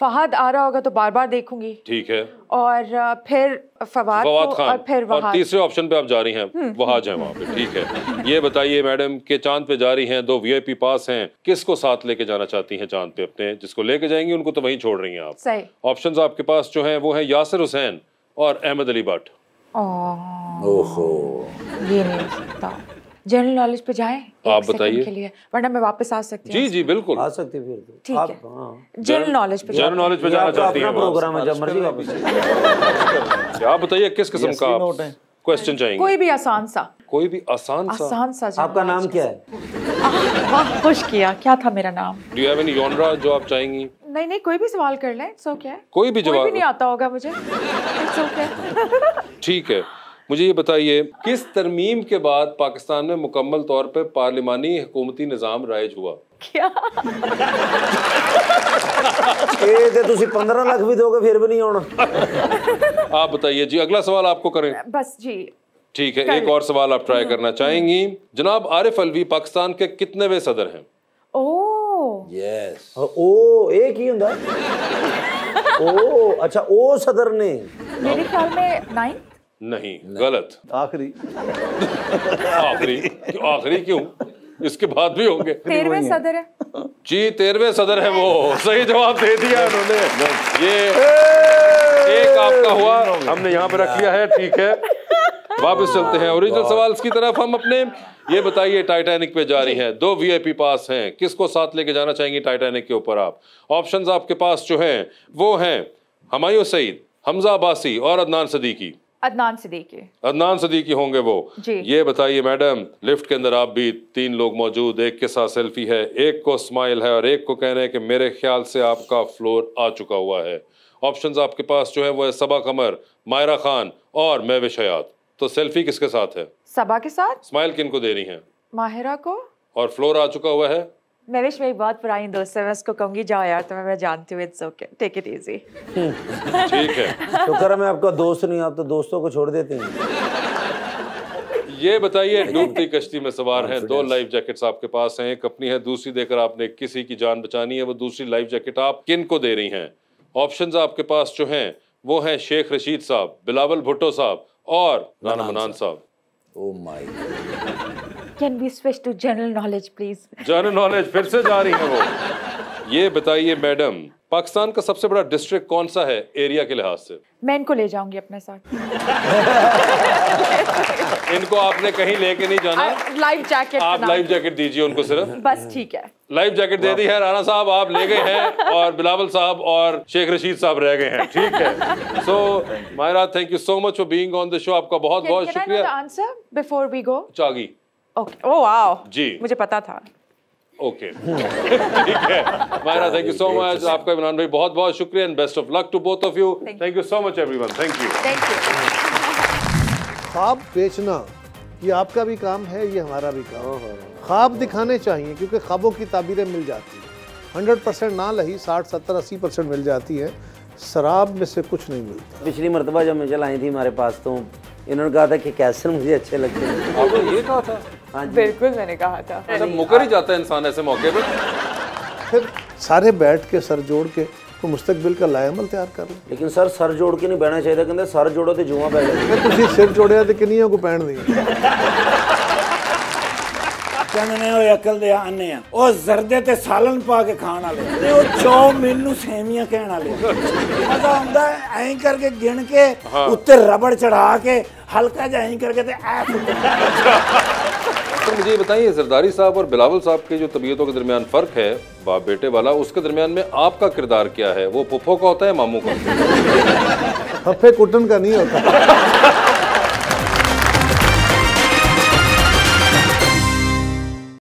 Speaker 4: फहद आ रहा होगा तो बार बार देखूंगी,
Speaker 1: ठीक है।
Speaker 4: और फिर फवाद खान और फिर
Speaker 1: और तीसरे ऑप्शन पे आप जा रही हैं, वहाज हैं वहाँ पे, ठीक है। ये बताइए मैडम के चांद पे जा रही हैं, 2 VIP पास हैं, किसको साथ लेके जाना चाहती हैं चांद पे? अपने जिसको लेके जाएंगी उनको तो वहीं छोड़ रही हैं आप।
Speaker 4: सही।
Speaker 1: ऑप्शंस आपके पास जो हैं वो है यासिर हुसैन और अहमद अली भट्ट।
Speaker 4: ओहो, ये नहीं हो सकता। जनरल नॉलेज पे जाएं
Speaker 1: आप बताइए
Speaker 4: के लिए, वरना मैं वापस आ सकती हूँ।
Speaker 1: जी बिल्कुल
Speaker 3: आ सकती फिर तो।
Speaker 4: ठीक है, जनरल नॉलेज पे
Speaker 1: जाना चाहती हैं?
Speaker 3: प्रोग्राम है, जब मर्जी वापस।
Speaker 1: आप बताइए किस किस्म का क्वेश्चन चाहिए?
Speaker 4: कोई भी आसान सा।
Speaker 1: कोई भी आसान सा।
Speaker 3: आपका नाम क्या है?
Speaker 4: वाह, खुश किया। क्या था मेरा नाम?
Speaker 1: Do you have any genre जो आप चाहेंगी?
Speaker 4: नहीं, कोई भी सवाल कर लें, इट्स ओके।
Speaker 1: कोई भी जवाब?
Speaker 4: कोई भी नहीं आता होगा मुझे, इट्स ओके।
Speaker 1: ठीक है। मुझे ये बताइए, किस तरमीम के बाद पाकिस्तान में मुकम्मल तौर पे पार्लिमानी हुकूमती निज़ाम राइज हुआ?
Speaker 4: क्या?
Speaker 3: ये तुसी 15 लाख भी दोगे फिर भी नहीं होना।
Speaker 1: आप बताइए जी, अगला सवाल आपको करें?
Speaker 4: बस जी,
Speaker 1: ठीक है। एक और सवाल आप ट्राई करना चाहेंगी? जनाब आरिफ अलवी पाकिस्तान के कितनेवें सदर हैं?
Speaker 3: यस, ओ एक ही हुंदा। ओ अच्छा, ओ सदर ने
Speaker 4: मेरे ख्याल में 9।
Speaker 1: नहीं, गलत।
Speaker 5: आखिरी
Speaker 1: क्यों? इसके बाद भी होंगे।
Speaker 4: 13वें सदर है
Speaker 1: जी, 13वें सदर है वो। सही जवाब दे दिया उन्होंने। ये एक आपका हुआ, हमने यहाँ पे रख लिया है, ठीक है। वापस चलते हैं ओरिजिनल सवाल की तरफ हम अपने। ये बताइए, टाइटैनिक पे जा रही हैं, 2 VIP पास हैं, किसको साथ लेके जाना चाहेंगी टाइटैनिक के ऊपर आप? ऑप्शंस आपके पास जो हैं वो हैं हुमायूं सईद, हमजा अब्बासी और अदनान सदीकी।
Speaker 4: अदनान सिद्दीकी।
Speaker 1: अदनान सिद्दीकी होंगे वो
Speaker 4: जी।
Speaker 1: ये बताइए मैडम, लिफ्ट के अंदर आप भी 3 लोग मौजूद, एक के साथ सेल्फी है, एक को स्माइल है और एक को कहना है कि मेरे ख्याल से आपका फ्लोर आ चुका हुआ है। ऑप्शंस आपके पास जो है वो है सबा कमर, मायरा खान और महविश हयात। तो सेल्फी किसके साथ है?
Speaker 4: सबा के साथ।
Speaker 1: स्माइल किनको दे रही हैं?
Speaker 4: माहिरा को।
Speaker 1: और फ्लोर आ चुका हुआ है?
Speaker 4: महविश मेरी बहुत पुरानी दोस्त है, मैं उसको कहूँगी जाओ यार, तुम्हें मैं जानती हूँ, it's okay, take it easy.
Speaker 1: ठीक है।
Speaker 3: शुक्र है मैं आपका दोस्त नहीं, आप तो दोस्तों को छोड़ देते हैं।
Speaker 1: ये बताइए, डूबती कश्ती में सवार हैं, 2 लाइफ जैकेट्स आपके पास हैं, एक अपनी है, दूसरी देकर आपने किसी की जान बचानी है। वो दूसरी लाइफ जैकेट आप किन को दे रही हैं? ऑप्शंस आपके पास जो हैं वो हैं शेख रशीद साहब, बिलावल भुट्टो साहब और राना मनान साहब।
Speaker 2: Oh my God.
Speaker 4: Can we switch to general knowledge please?
Speaker 1: General knowledge फिर से जा रही है वो। ये बताइए मैडम, पाकिस्तान का सबसे बड़ा डिस्ट्रिक्ट कौन सा है एरिया के लिहाज से?
Speaker 4: मैं इनको ले जाऊंगी अपने साथ।
Speaker 1: इनको आपने कहीं लेके नहीं जाना।
Speaker 4: Life jacket.
Speaker 1: आप लाइफ जैकेट दीजिए उनको सिर्फ।
Speaker 4: बस ठीक है।
Speaker 1: लाइफ जैकेट दे दी है, राणा साहब आप ले गए हैं और बिलावल साहब और शेख रशीद साहब रह गए हैं। ठीक है। So Myra, thank you so much for being on the show. आपका बहुत बहुत शुक्रिया।
Speaker 4: Answer before we go.
Speaker 1: चागी।
Speaker 4: ओके। ओह वाओ
Speaker 1: जी,
Speaker 4: मुझे पता था।
Speaker 1: ओके। ठीक है Myra, thank you so much. आपका इमरान भाई बहुत बहुत शुक्रिया and best of luck to both of you. Thank you so much everyone. Thank you.
Speaker 12: ख्वाब बेचना ये आपका भी काम है, ये हमारा भी काम है। ख्वाब दिखाने चाहिए क्योंकि ख्वाबों की ताबीरें मिल जाती हैं। 100% ना लही 60, 70, 80% मिल जाती है। शराब में से कुछ नहीं मिलता।
Speaker 3: पिछली मरतबा जब मिचेल आई थी हमारे पास तो इन्होंने कहा था कि कैसर मुझे अच्छे लगते हैं।
Speaker 1: आपने ये कहा था?
Speaker 3: हाँ जी,
Speaker 4: बिल्कुल मैंने कहा था।
Speaker 1: सब मुकर ही जाता है इंसान ऐसे मौके पे।
Speaker 12: फिर सारे बैठ के सर जोड़ के तो मुस्तकबिल का लाएमल तैयार कर लें।
Speaker 3: लेकिन सर जोड़ के नहीं बहना चाहिए, कहते सर जोड़ो तो जुआ पै जाए।
Speaker 12: तुसी सिर जोड़िया तो किन्नियां को पैण नहीं।
Speaker 2: कहने वो अकल दे आने आ ओ जरदे ते सालन पा के खाण वाले ते ओ चौ मेनू सेवियां कहण वाले। मजा आंदा है ऐं करके गिन के उत्ते रबड़ चढ़ा के हल्का जा ऐं करके ते
Speaker 1: तो मुझे ये बताइए, जरदारी साहब और बिलावल साहब के जो तबीयतों के दरमियान फ़र्क है बाप बेटे वाला, उसके दरमियान में आपका किरदार क्या है? वो फुफो का होता है मामू का?
Speaker 12: फफे कुटन का नहीं होता।